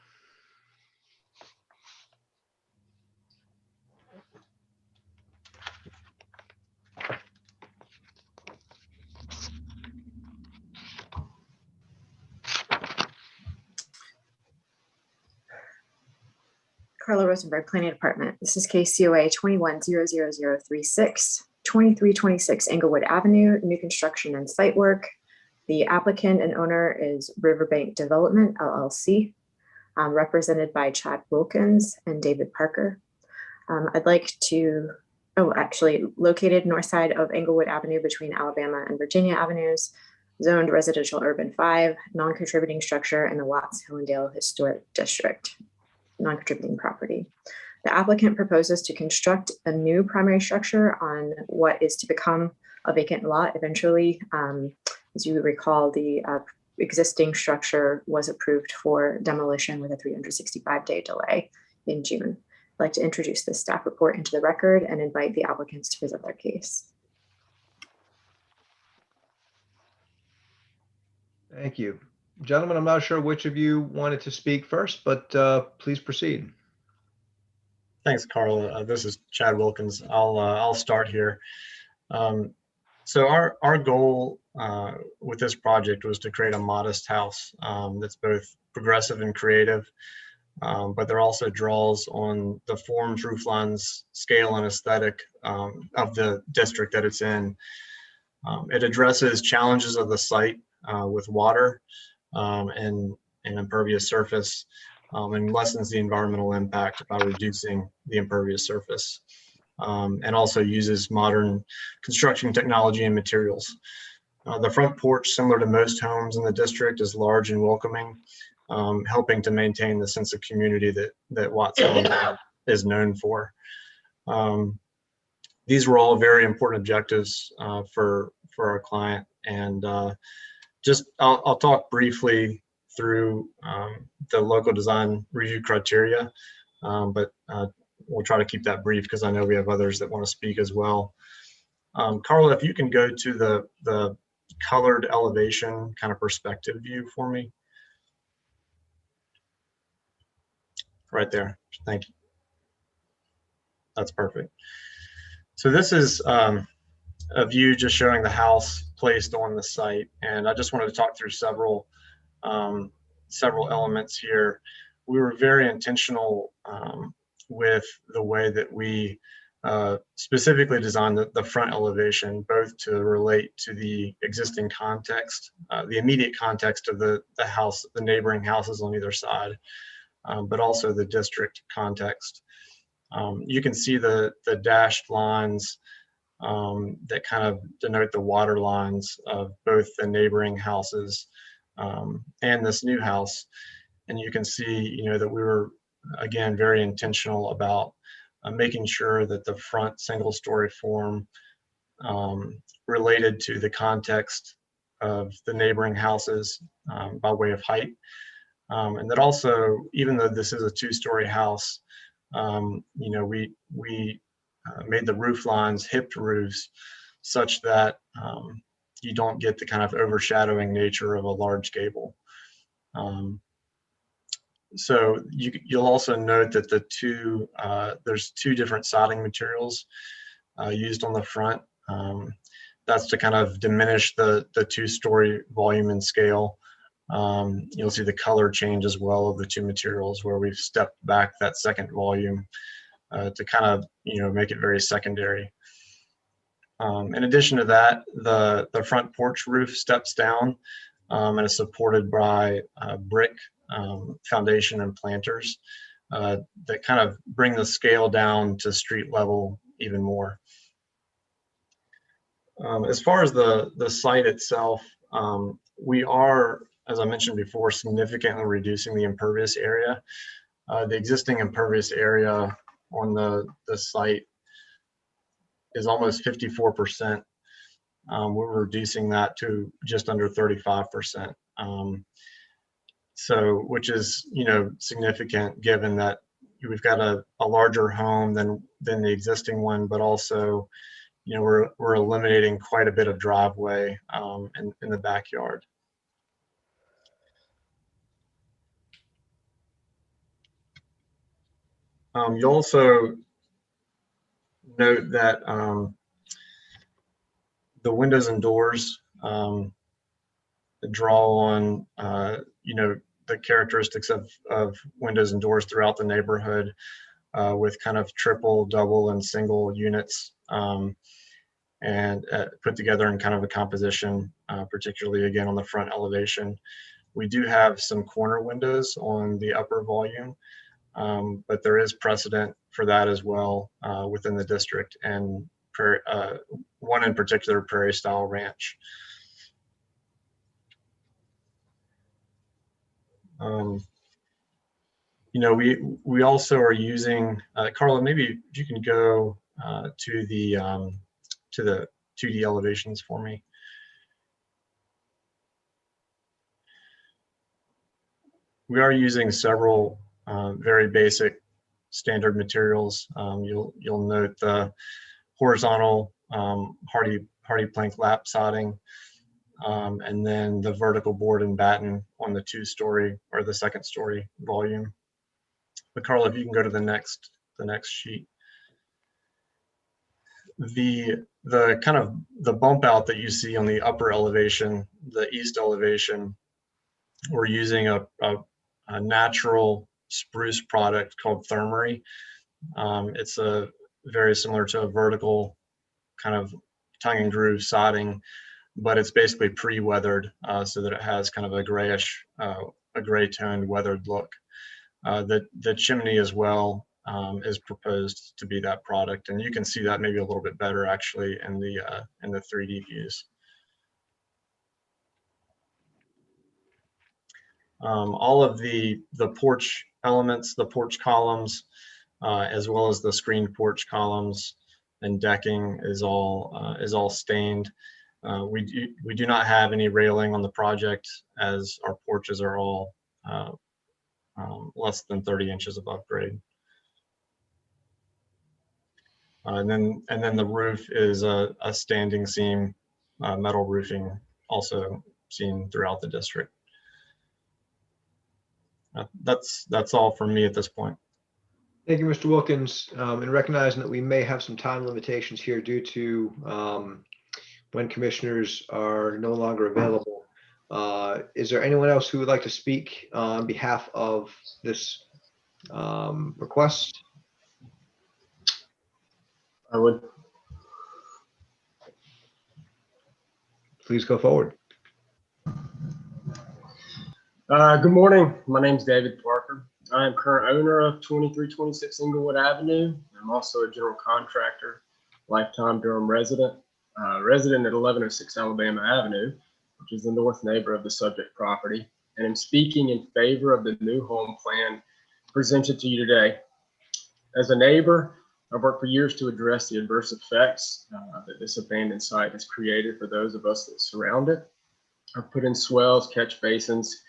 Carla Rosenberg, Planning Department. This is case COA 2100036, 2326 Englewood Avenue, new construction and site work. The applicant and owner is Riverbank Development, LLC, represented by Chad Wilkins and David Parker. I'd like to, located north side of Englewood Avenue between Alabama and Virginia Avenues, zoned residential urban 5, non-contributing structure in the Watts-Hillendale Historic District. Non-contributing property. The applicant proposes to construct a new primary structure on what is to become a vacant lot eventually. As you recall, the existing structure was approved for demolition with a 365-day delay in June. I'd like to introduce this staff report into the record and invite the applicants to present their case. Thank you. Gentlemen, I'm not sure which of you wanted to speak first, but please proceed. Thanks, Carl. This is Chad Wilkins. I'll start here. So our goal with this project was to create a modest house that's both progressive and creative, but there also draws on the forms, roof lines, scale, and aesthetic of the district that it's in. It addresses challenges of the site with water and impervious surface, and lessens the environmental impact by reducing the impervious surface, and also uses modern construction technology and materials. The front porch, similar to most homes in the district, is large and welcoming, helping to maintain the sense of community that Watts is known for. These were all very important objectives for our client, and I'll talk briefly through the local design review criteria, but we'll try to keep that brief because I know we have others that want to speak as well. Carla, if you can go to the colored elevation kind of perspective view for me. Right there, thank you. That's perfect. So this is a view just showing the house placed on the site, and I just wanted to talk through several elements here. We were very intentional with the way that we specifically designed the front elevation, both to relate to the existing context, the immediate context of the house, the neighboring houses on either side, but also the district context. You can see the dashed lines that kind of denote the water lines of both the neighboring houses and this new house. And you can see, that we were again, very intentional about making sure that the front single-story form related to the context of the neighboring houses by way of height. And that also, even though this is a two-story house, we made the roof lines hipped roofs such that you don't get the kind of overshadowing nature of a large gable. So you'll also note that there's two different siding materials used on the front. That's to kind of diminish the two-story volume and scale. You'll see the color change as well of the two materials, where we've stepped back that second volume to kind of make it very secondary. In addition to that, the front porch roof steps down and is supported by brick foundation and planters that kind of bring the scale down to street level even more. As far as the site itself, we are, as I mentioned before, significantly reducing the impervious area. The existing impervious area on the site is almost 54%. We're reducing that to just under 35%. So, which is, significant given that we've got a larger home than the existing one, but also, we're eliminating quite a bit of driveway in the backyard. You also note that the windows and doors draw on, the characteristics of windows and doors throughout the neighborhood with kind of triple, double, and single units and put together in kind of a composition, particularly again on the front elevation. We do have some corner windows on the upper volume, but there is precedent for that as well within the district, and one in particular, Prairie Style Ranch. We also are using, Carla, maybe you can go to the 2D elevations for me. We are using several very basic standard materials. You'll note the horizontal hardy plank lap siding, and then the vertical board and batten on the two-story or the second-story volume. But Carla, if you can go to the next sheet. The kind of the bump out that you see on the upper elevation, the east elevation, we're using a natural spruce product called Thermery. It's very similar to a vertical kind of tongue and groove siding, but it's basically pre-weathered so that it has kind of a grayish, a gray toned weathered look. The chimney as well is proposed to be that product, and you can see that maybe a little bit better actually in the 3D views. All of the porch elements, the porch columns, as well as the screened porch columns and decking is all stained. We do not have any railing on the project, as our porches are all less than 30 inches above grade. And then the roof is a standing seam metal roofing, also seen throughout the district. That's all from me at this point. Thank you, Mr. Wilkins. And recognizing that we may have some time limitations here due to when commissioners are no longer available, is there anyone else who would like to speak on behalf of this request? I would. Please go forward. Good morning. My name is David Parker. I am current owner of 2326 Inglewood Avenue. I'm also a general contractor, lifetime Durham resident, resident at 1106 Alabama Avenue, which is the north neighbor of the subject property. And I'm speaking in favor of the new home plan presented to you today. As a neighbor, I've worked for years to address the adverse effects that this abandoned site has created for those of us that surround it. I've put in swells, catch basins,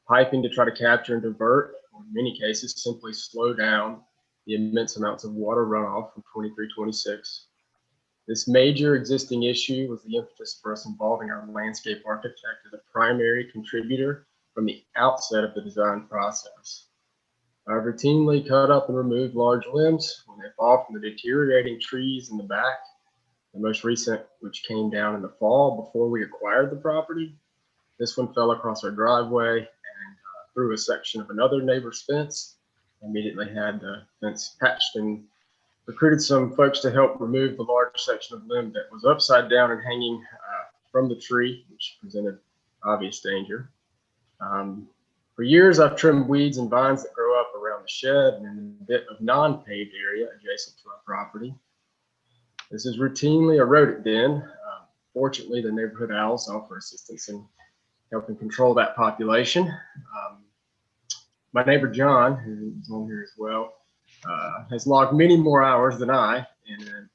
piping to try to capture and divert, or in many cases, simply slow down the immense amounts of water runoff from 2326. This major existing issue was the impetus for us involving our landscape architect as a primary contributor from the outset of the design process. I've routinely cut up and removed large limbs when they fall from the deteriorating trees in the back. The most recent, which came down in the fall before we acquired the property. This one fell across our driveway and through a section of another neighbor's fence. Immediately had the fence patched and recruited some folks to help remove the large section of limb that was upside down and hanging from the tree, which presented obvious danger. For years, I've trimmed weeds and vines that grow up around the shed and in a bit of non-paved area adjacent to our property. This is routinely eroded then. Fortunately, the neighborhood owls offer assistance in helping control that population. My neighbor John, who's on here as well, has logged many more hours than I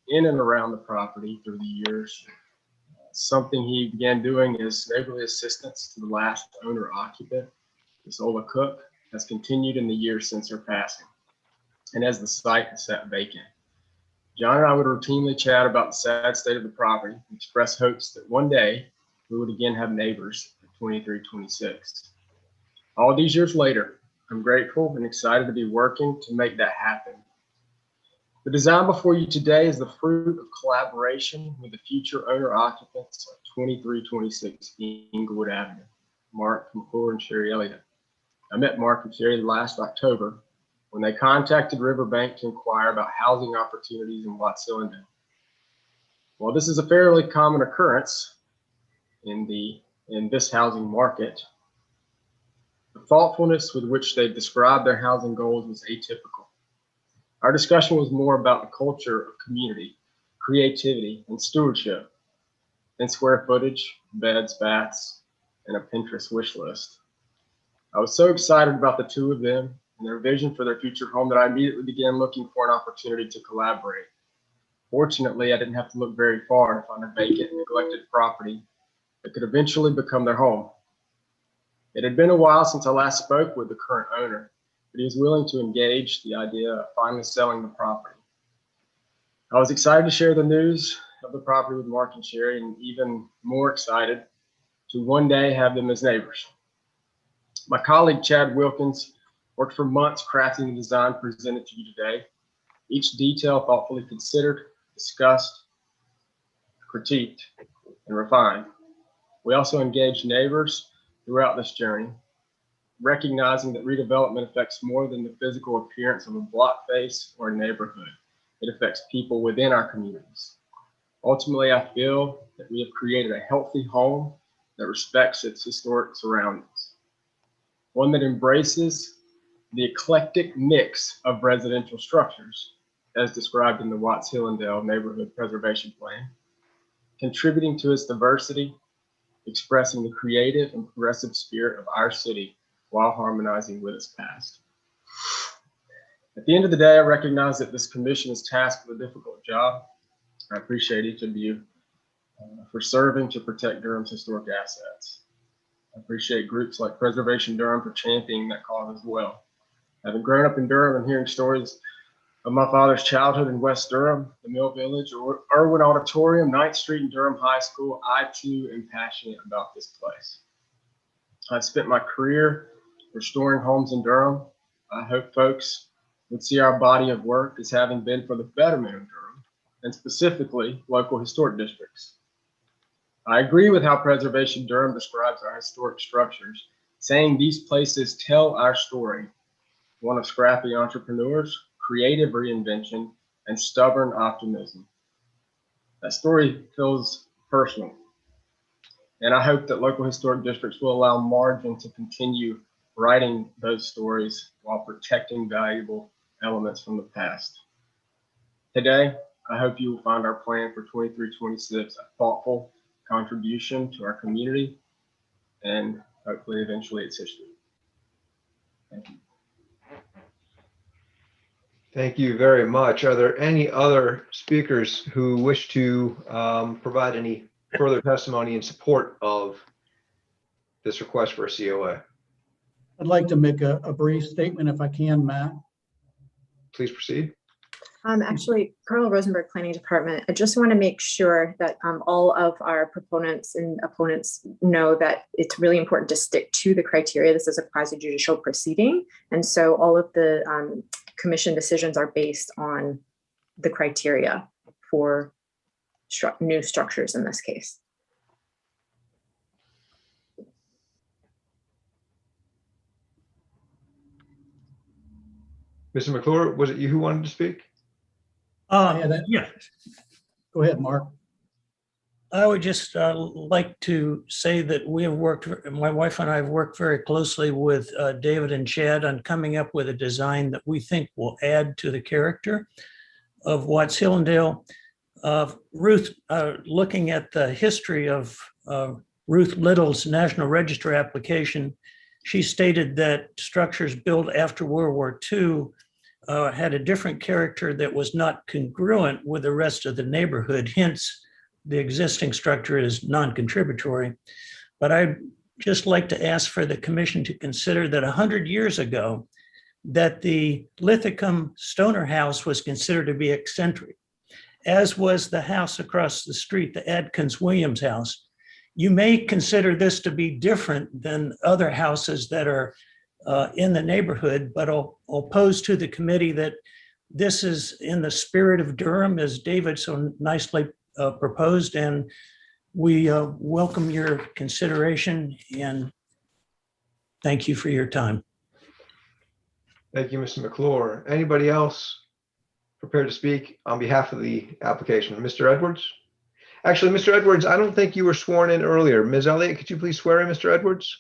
in and around the property through the years. Something he began doing is neighborly assistance to the last owner occupant. Miss Ola Cook has continued in the years since her passing, and as the site has sat vacant. John and I would routinely chat about the sad state of the property and express hopes that one day we would again have neighbors at 2326. All these years later, I'm grateful and excited to be working to make that happen. The design before you today is the fruit of collaboration with the future owner occupants of 2326 Inglewood Avenue, Mark, McClure, and Sherry Elliott. I met Mark and Sherry last October when they contacted Riverbank to inquire about housing opportunities in Watts Hillendale. While this is a fairly common occurrence in this housing market, the thoughtfulness with which they described their housing goals was atypical. Our discussion was more about the culture of community, creativity, and stewardship than square footage, beds, baths, and a Pinterest wish list. I was so excited about the two of them and their vision for their future home that I immediately began looking for an opportunity to collaborate. Fortunately, I didn't have to look very far to find a vacant and neglected property that could eventually become their home. It had been a while since I last spoke with the current owner, but he was willing to engage the idea of finally selling the property. I was excited to share the news of the property with Mark and Sherry, and even more excited to one day have them as neighbors. My colleague, Chad Wilkins, worked for months crafting the design presented to you today. Each detail thoughtfully considered, discussed, critiqued, and refined. We also engaged neighbors throughout this journey, recognizing that redevelopment affects more than the physical appearance of a block face or a neighborhood. It affects people within our communities. Ultimately, I feel that we have created a healthy home that respects its historic surroundings, one that embraces the eclectic mix of residential structures, as described in the Watts Hillendale Neighborhood Preservation Plan, contributing to its diversity, expressing the creative and progressive spirit of our city while harmonizing with its past. At the end of the day, I recognize that this commission is tasked with a difficult job. I appreciate each of you for serving to protect Durham's historic assets. I appreciate groups like Preservation Durham for championing that cause as well. Having grown up in Durham and hearing stories of my father's childhood in West Durham, the Mill Village, or Irwin Auditorium, 9th Street, and Durham High School, I too am passionate about this place. I've spent my career restoring homes in Durham. I hope folks would see our body of work as having been for the betterment of Durham, and specifically local historic districts. I agree with how Preservation Durham describes our historic structures, saying these places tell our story, one of scrappy entrepreneurs, creative reinvention, and stubborn optimism. That story feels personal, and I hope that local historic districts will allow margin to continue writing those stories while protecting valuable elements from the past. Today, I hope you will find our plan for 2326 a thoughtful contribution to our community and hopefully eventually its history. Thank you. Thank you very much. Are there any other speakers who wish to provide any further testimony in support of this request for a COA? I'd like to make a brief statement if I can, Matt. Please proceed. Actually, Carla Rosenberg, Planning Department. I just want to make sure that all of our proponents and opponents know that it's really important to stick to the criteria. This is a quasi-judicial proceeding. And so all of the commission decisions are based on the criteria for new structures in this case. Mr. McClure, was it you who wanted to speak? Yeah. Go ahead, Mark. I would just like to say that we have worked, my wife and I have worked very closely with David and Chad on coming up with a design that we think will add to the character of Watts Hillendale. Ruth, looking at the history of Ruth Little's National Register application, she stated that structures built after World War II had a different character that was not congruent with the rest of the neighborhood. Hence, the existing structure is non-contributory. But I'd just like to ask for the commission to consider that 100 years ago, that the Lithicum Stoner house was considered to be eccentric, as was the house across the street, the Adkins Williams house. You may consider this to be different than other houses that are in the neighborhood, but I'll pose to the committee that this is in the spirit of Durham, as David so nicely proposed, and we welcome your consideration and thank you for your time. Thank you, Mr. McClure. Anybody else prepared to speak on behalf of the application? Mr. Edwards? Actually, Mr. Edwards, I don't think you were sworn in earlier. Ms. Elliott, could you please swear in Mr. Edwards?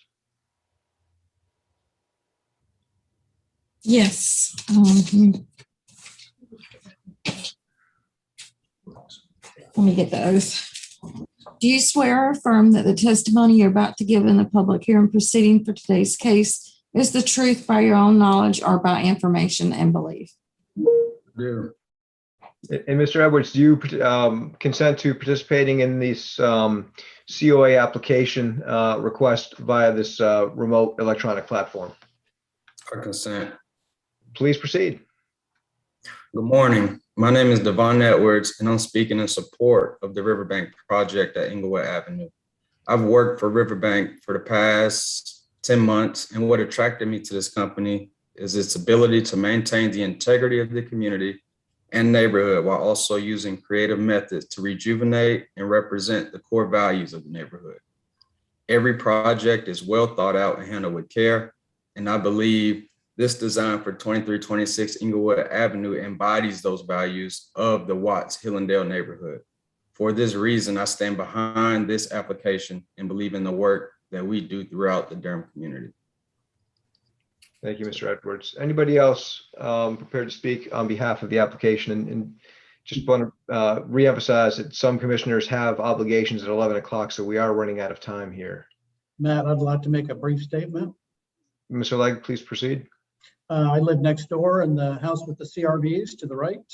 Yes. Let me get the oath. Do you swear or affirm that the testimony you're about to give in the public hearing proceeding for today's case is the truth by your own knowledge or by information and belief? Yeah. And Mr. Edwards, do you consent to participating in this COA application request via this remote electronic platform? I consent. Please proceed. Good morning. My name is Devon Edwards, and I'm speaking in support of the Riverbank project at Inglewood Avenue. I've worked for Riverbank for the past 10 months, and what attracted me to this company is its ability to maintain the integrity of the community and neighborhood while also using creative methods to rejuvenate and represent the core values of the neighborhood. Every project is well thought out and handled with care, and I believe this design for 2326 Inglewood Avenue embodies those values of the Watts Hillendale neighborhood. For this reason, I stand behind this application and believe in the work that we do throughout the Durham community. Thank you, Mr. Edwards. Anybody else prepared to speak on behalf of the application? And just want to reemphasize that some commissioners have obligations at 11 o'clock, so we are running out of time here. Matt, I'd like to make a brief statement. Mr. Legg, please proceed. I live next door in the house with the CRVs to the right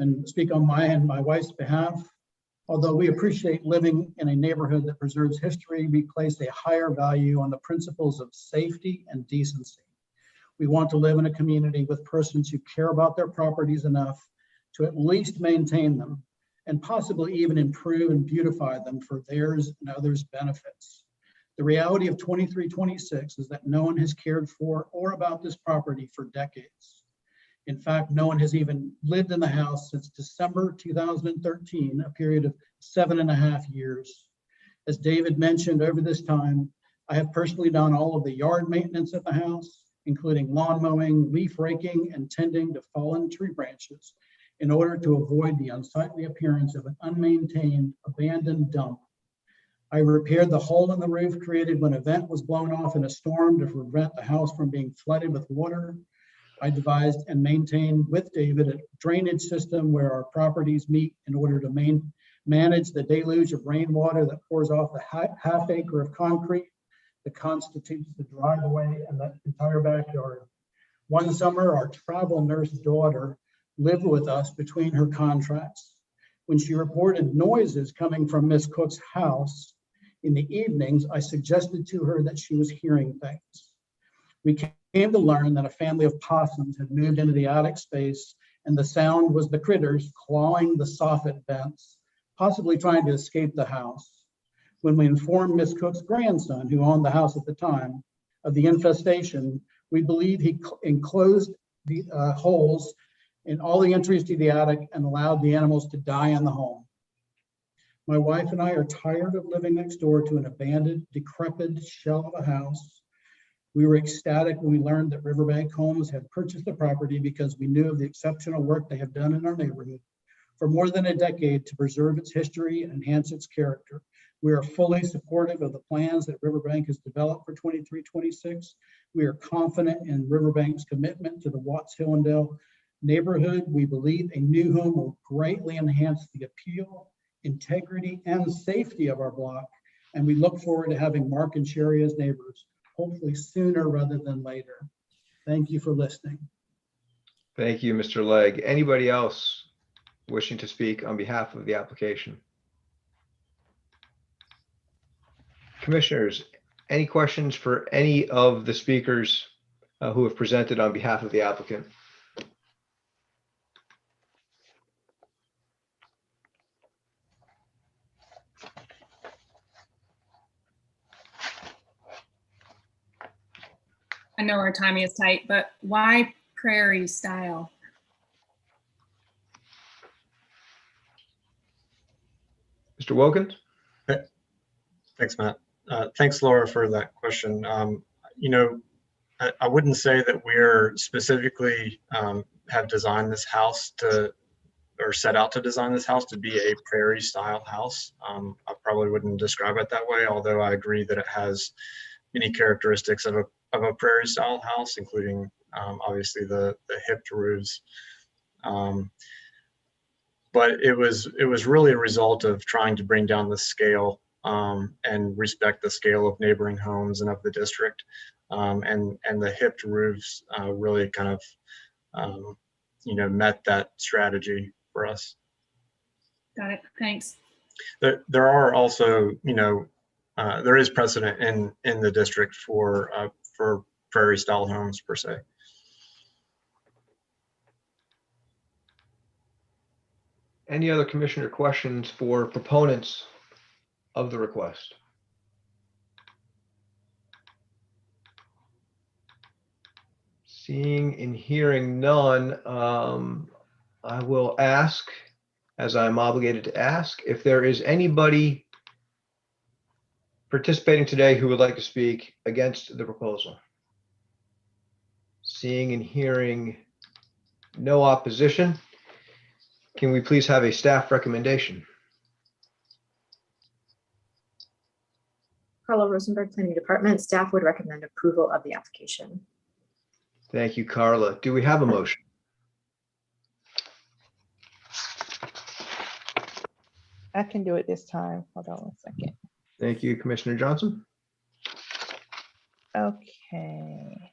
and speak on my and my wife's behalf. Although we appreciate living in a neighborhood that preserves history, we place a higher value on the principles of safety and decency. We want to live in a community with persons who care about their properties enough to at least maintain them and possibly even improve and beautify them for theirs and others' benefits. The reality of 2326 is that no one has cared for or about this property for decades. In fact, no one has even lived in the house since December 2013, a period of 7.5 years. As David mentioned, over this time, I have personally done all of the yard maintenance at the house, including lawn mowing, leaf raking, and tending to fallen tree branches in order to avoid the unsightly appearance of an unmaintained, abandoned dump. I repaired the hole in the roof created when a vent was blown off in a storm to prevent the house from being flooded with water. I devised and maintained with David a drainage system where our properties meet in order to manage the deluge of rainwater that pours off the half acre of concrete that constitutes the driveway and the entire backyard. One summer, our travel nurse daughter lived with us between her contracts. When she reported noises coming from Miss Cook's house in the evenings, I suggested to her that she was hearing things. We came to learn that a family of possums had moved into the attic space, and the sound was the critters clawing the soffit vents, possibly trying to escape the house. When we informed Miss Cook's grandson, who owned the house at the time, of the infestation, we believe he enclosed the holes in all the entries to the attic and allowed the animals to die in the home. My wife and I are tired of living next door to an abandoned, decrepit shell of a house. We were ecstatic when we learned that Riverbank Homes had purchased the property because we knew of the exceptional work they have done in our neighborhood for more than a decade to preserve its history and enhance its character. We are fully supportive of the plans that Riverbank has developed for 23-26. We are confident in Riverbank's commitment to the Watts-Hillendale neighborhood. We believe a new home will greatly enhance the appeal, integrity, and safety of our block. And we look forward to having Mark and Sherry as neighbors, hopefully sooner rather than later. Thank you for listening. Thank you, Mr. Legg. Anybody else wishing to speak on behalf of the application? Commissioners, any questions for any of the speakers who have presented on behalf of the applicant? I know our timing is tight, but why prairie style? Mr. Wilkins? Thanks, Matt. Thanks, Laura, for that question. You know, I wouldn't say that we're specifically have designed this house to, or set out to design this house to be a prairie style house. I probably wouldn't describe it that way, although I agree that it has many characteristics of a prairie style house, including obviously the hipped roofs. But it was really a result of trying to bring down the scale and respect the scale of neighboring homes and of the district. And the hipped roofs really kind of, you know, met that strategy for us. Got it. Thanks. There are also, you know, there is precedent in the district for prairie style homes per se. Any other commissioner questions for proponents of the request? Seeing and hearing none, I will ask, as I'm obligated to ask, if there is anybody participating today who would like to speak against the proposal. Seeing and hearing no opposition, can we please have a staff recommendation? Carla Rosenberg, Planning Department. Staff would recommend approval of the application. Thank you, Carla. Do we have a motion? I can do it this time. Hold on one second. Thank you, Commissioner Johnson. Okay.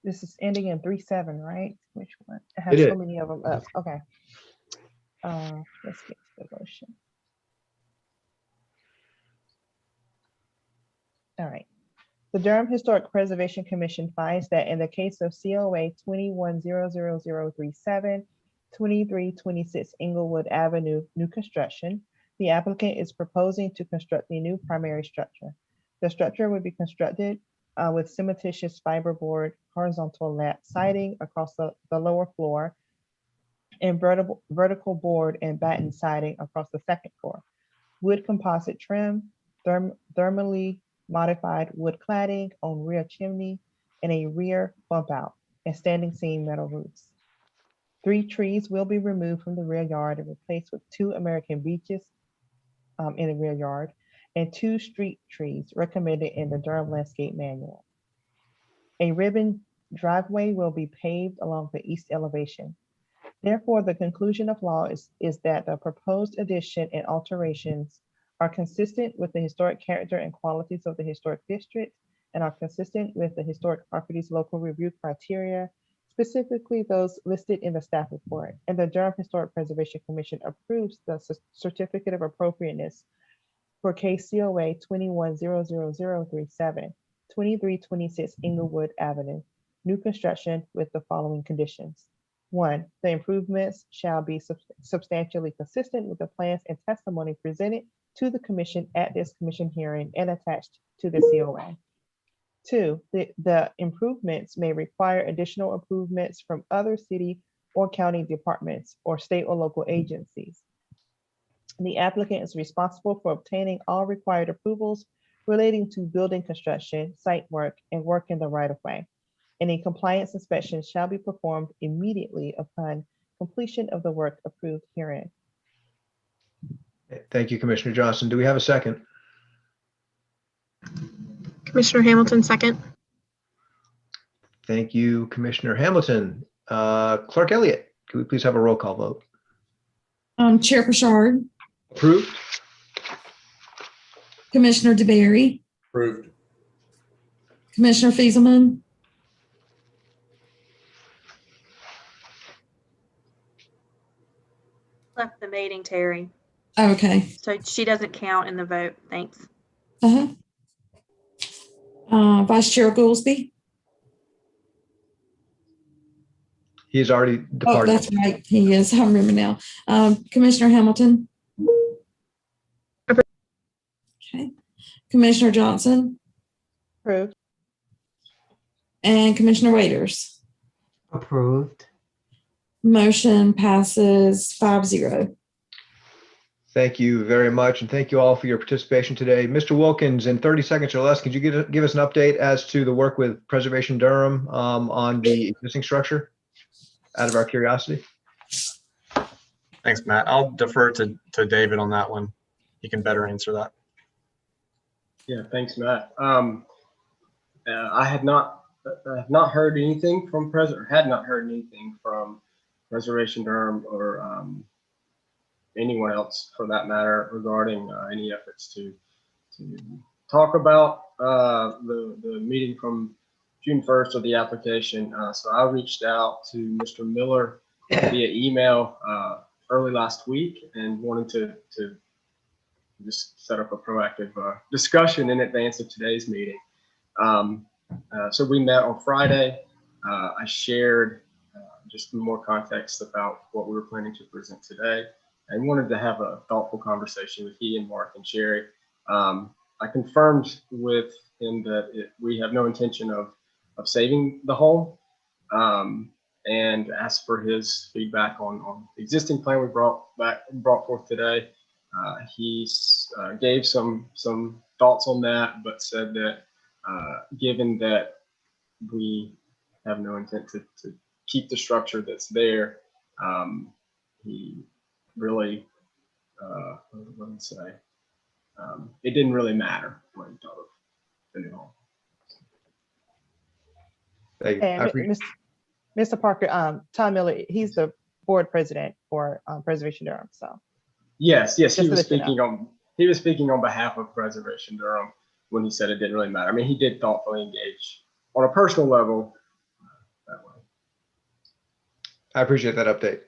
This is ending in 3-7, right? Which one? It has It so is. many of them up. Okay. Let's get to the motion. All right. The Durham Historic Preservation Commission finds that in the case of COA 21-00037, 2326 Inglewood Avenue, new construction, the applicant is proposing to construct a new primary structure. The structure would be constructed with cementitious fiberboard horizontal lap siding across the lower floor and vertical board and batten siding across the second floor. Wood composite trim, thermally modified wood cladding on rear chimney and a rear bump out and standing seam metal roofs. 3 trees will be removed from the rear yard and replaced with 2 American beeches in the rear yard and 2 street trees recommended in the Durham Landscape Manual. A ribbon driveway will be paved along the east elevation. Therefore, the conclusion of law is that the proposed addition and alterations are consistent with the historic character and qualities of the historic district and are consistent with the Historic Properties Local Review criteria, specifically those listed in the staff report. And the Durham Historic Preservation Commission approves the certificate of appropriateness for KCOA 21-00037, 2326 Inglewood Avenue, new construction with the following conditions. 1, the improvements shall be substantially consistent with the plans and testimony presented to the commission at this commission hearing and attached to the COA. 2, the improvements may require additional improvements from other city or county departments or state or local agencies. The applicant is responsible for obtaining all required approvals relating to building construction, site work, and work in the right-of-way. And a compliance inspection shall be performed immediately upon completion of the work approved herein. Thank you, Commissioner Johnson. Do we have a second? Commissioner Hamilton, second. Thank you, Commissioner Hamilton. Clerk Elliott, can we please have a roll call vote? Chair Bouchard, Approved. Commissioner DeBerry, Approved. Commissioner Fieselman, Left the meeting, Terry. okay. So she doesn't count in the vote. Thanks. Vice Chair Goolsby. He's already Oh, departed. that's right. He is. I remember now. Commissioner Hamilton. Okay. Commissioner Johnson. Approved. And Commissioner Waiters. Approved. Motion passes 5-0. Thank you very much, and thank you all for your participation today. Mr. Wilkins, in 30 seconds or less, could you give us an update as to the work with Preservation Durham on the existing structure, out of our curiosity? Thanks, Matt. I'll defer to David on that one. He can better answer that. Yeah, thanks, Matt. I have not heard anything from Preservation Durham or anyone else for that matter regarding any efforts to talk about the meeting from June 1st of the application. So I reached out to Mr. Miller via email early last week and wanted to just set up a proactive discussion in advance of today's meeting. So we met on Friday. I shared just more context about what we were planning to present today. I wanted to have a thoughtful conversation with he and Mark and Sherry. I confirmed with him that we have no intention of saving the home, and asked for his feedback on the existing plan we brought forth today. He gave some thoughts on that, but said that given that we have no intent to keep the structure that's there, he really, let me say, it didn't really matter what he thought of the new home. And Mr. Parker, Tom Miller, he's the board president for Preservation Durham. So yes, he just was speaking on behalf of Preservation Durham when he said it didn't really matter. I mean, he did thoughtfully engage on a personal level that way. I appreciate that update.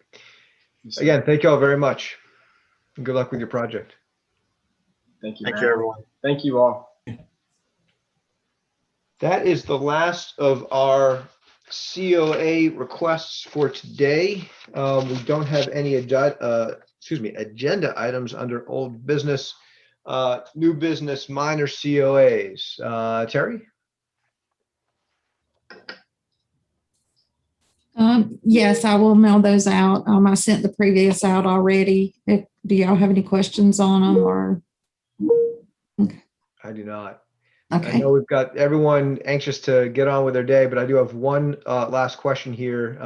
Again, thank you all very much. Good luck with your project. Thank you. Thank Matt. you, everyone. Thank you all. That is the last of our COA requests for today. We don't have any agenda items under old business, new business, minor COAs. Terry? Yes, I will mail those out. I sent the previous out already. Do y'all have any questions on them or? Okay. I do not. Okay. I know we've got everyone anxious to get on with their day, but I do have one last question here.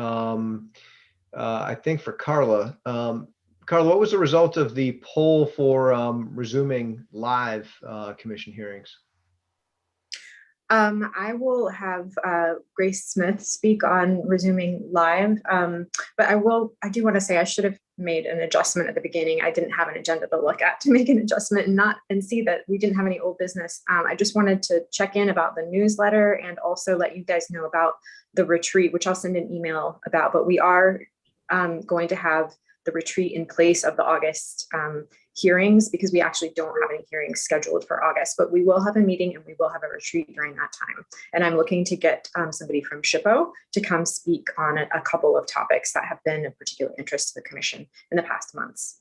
I think for Carla. Carla, what was the result of the poll for resuming live commission hearings? I will have Grace Smith speak on resuming live, but I do want to say I should have made an adjustment at the beginning. I didn't have an agenda to look at to make an adjustment and see that we didn't have any old business. I just wanted to check in about the newsletter and also let you guys know about the retreat, which I'll send an email about, but we are going to have the retreat in place of the August hearings, because we actually don't have any hearings scheduled for August, but we will have a meeting and we will have a retreat during that time. And I'm looking to get somebody from SHPO to come speak on a couple of topics that have been of particular interest to the commission in the past months.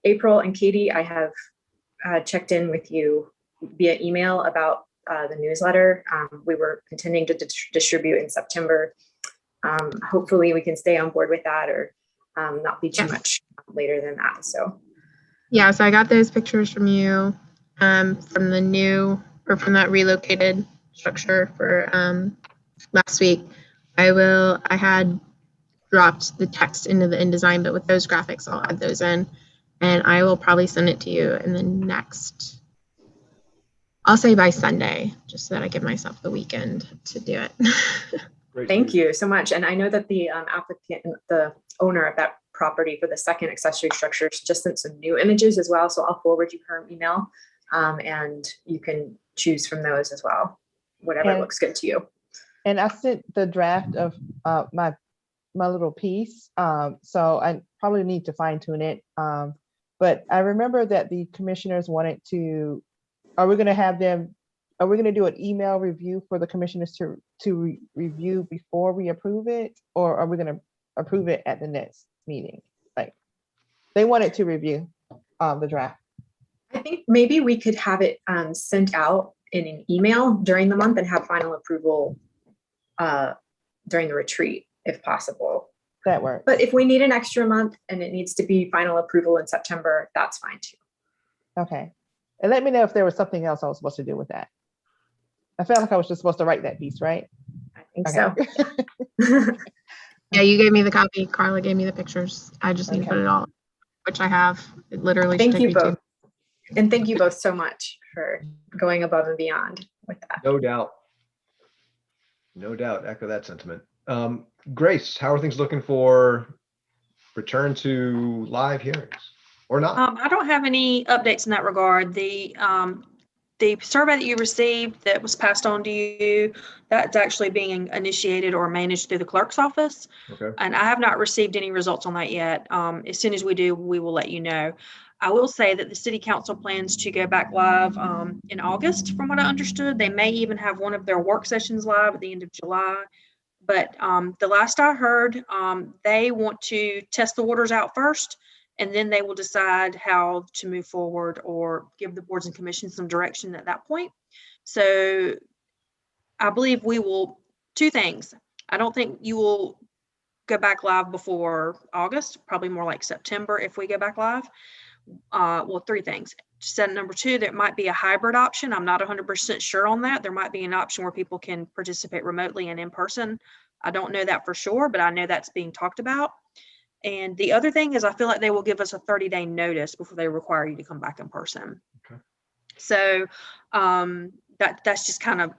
April and Katie, I have checked in with you via email about the newsletter. We were intending to distribute in September. Hopefully we can stay on board with that, or not be too much later than that. So yeah, so I got those pictures from you from the new, or from that relocated structure for last week. I had dropped the text into the InDesign, but with those graphics, I'll add those in, and I will probably send it to you in the next, I'll say by Sunday, just so that I give myself the weekend to do it. Thank you so much. And I know that the applicant, the owner of that property for the second accessory structure, just sent some new images as well. So I'll forward you her email, and you can choose from those as well, whatever looks good to you. And I sent the draft of my little piece. So I probably need to fine tune it. But I remember that the commissioners wanted to, are we going to do an email review for the commissioners to review before we approve it? Or are we going to approve it at the next meeting? Like, they wanted to review the draft. I think maybe we could have it sent out in an email during the month and have final approval during the retreat, if possible. That works. But if we need an extra month and it needs to be final approval in September, that's fine too. Okay. And let me know if there was something else I was supposed to do with that. I felt like I was just supposed to write that piece, right? I think so. Yeah, you gave me the copy. Carla gave me the pictures. I just need to put it all, which I have. It literally Thank should you take me both. And thank you both so much for going above and beyond with that. No doubt. No doubt. Echo that sentiment. Grace, how are things looking for return to live hearings or not? I don't have any updates in that regard. The survey that you received that was passed on to you, that's actually being initiated or managed through the clerk's office. Okay. And I have not received any results on that yet. As soon as we do, we will let you know. I will say that the city council plans to go back live in August, from what I understood. They may even have one of their work sessions live at the end of July. But the last I heard, they want to test the waters out first, and then they will decide how to move forward or give the boards and commissions some direction at that point. So I believe we will, two things. I don't think you will go back live before August, probably more like September if we go back live. Well, three things. Set number two, there might be a hybrid option. I'm not 100% sure on that. There might be an option where people can participate remotely and in person. I don't know that for sure, but I know that's being talked about. And the other thing is, I feel like they will give us a 30-day notice before they require you to come back in person. Okay. So that's just kind of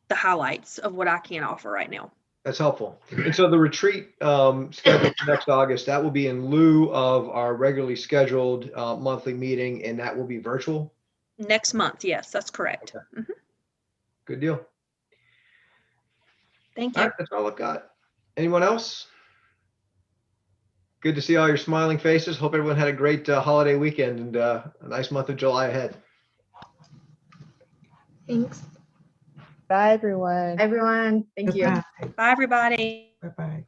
the highlights of what I can offer right now. That's helpful. And so the retreat scheduled for next August, that will be in lieu of our regularly scheduled monthly meeting, and that will be virtual? Next month, yes, that's correct. Okay. Mm-hmm. Good deal. Thank you. All right, that's all I've got. Anyone else? Good to see all your smiling faces. Hope everyone had a great holiday weekend and a nice month of July ahead. Thanks. Bye, everyone. Everyone, thank you. Bye, everybody. Bye-bye.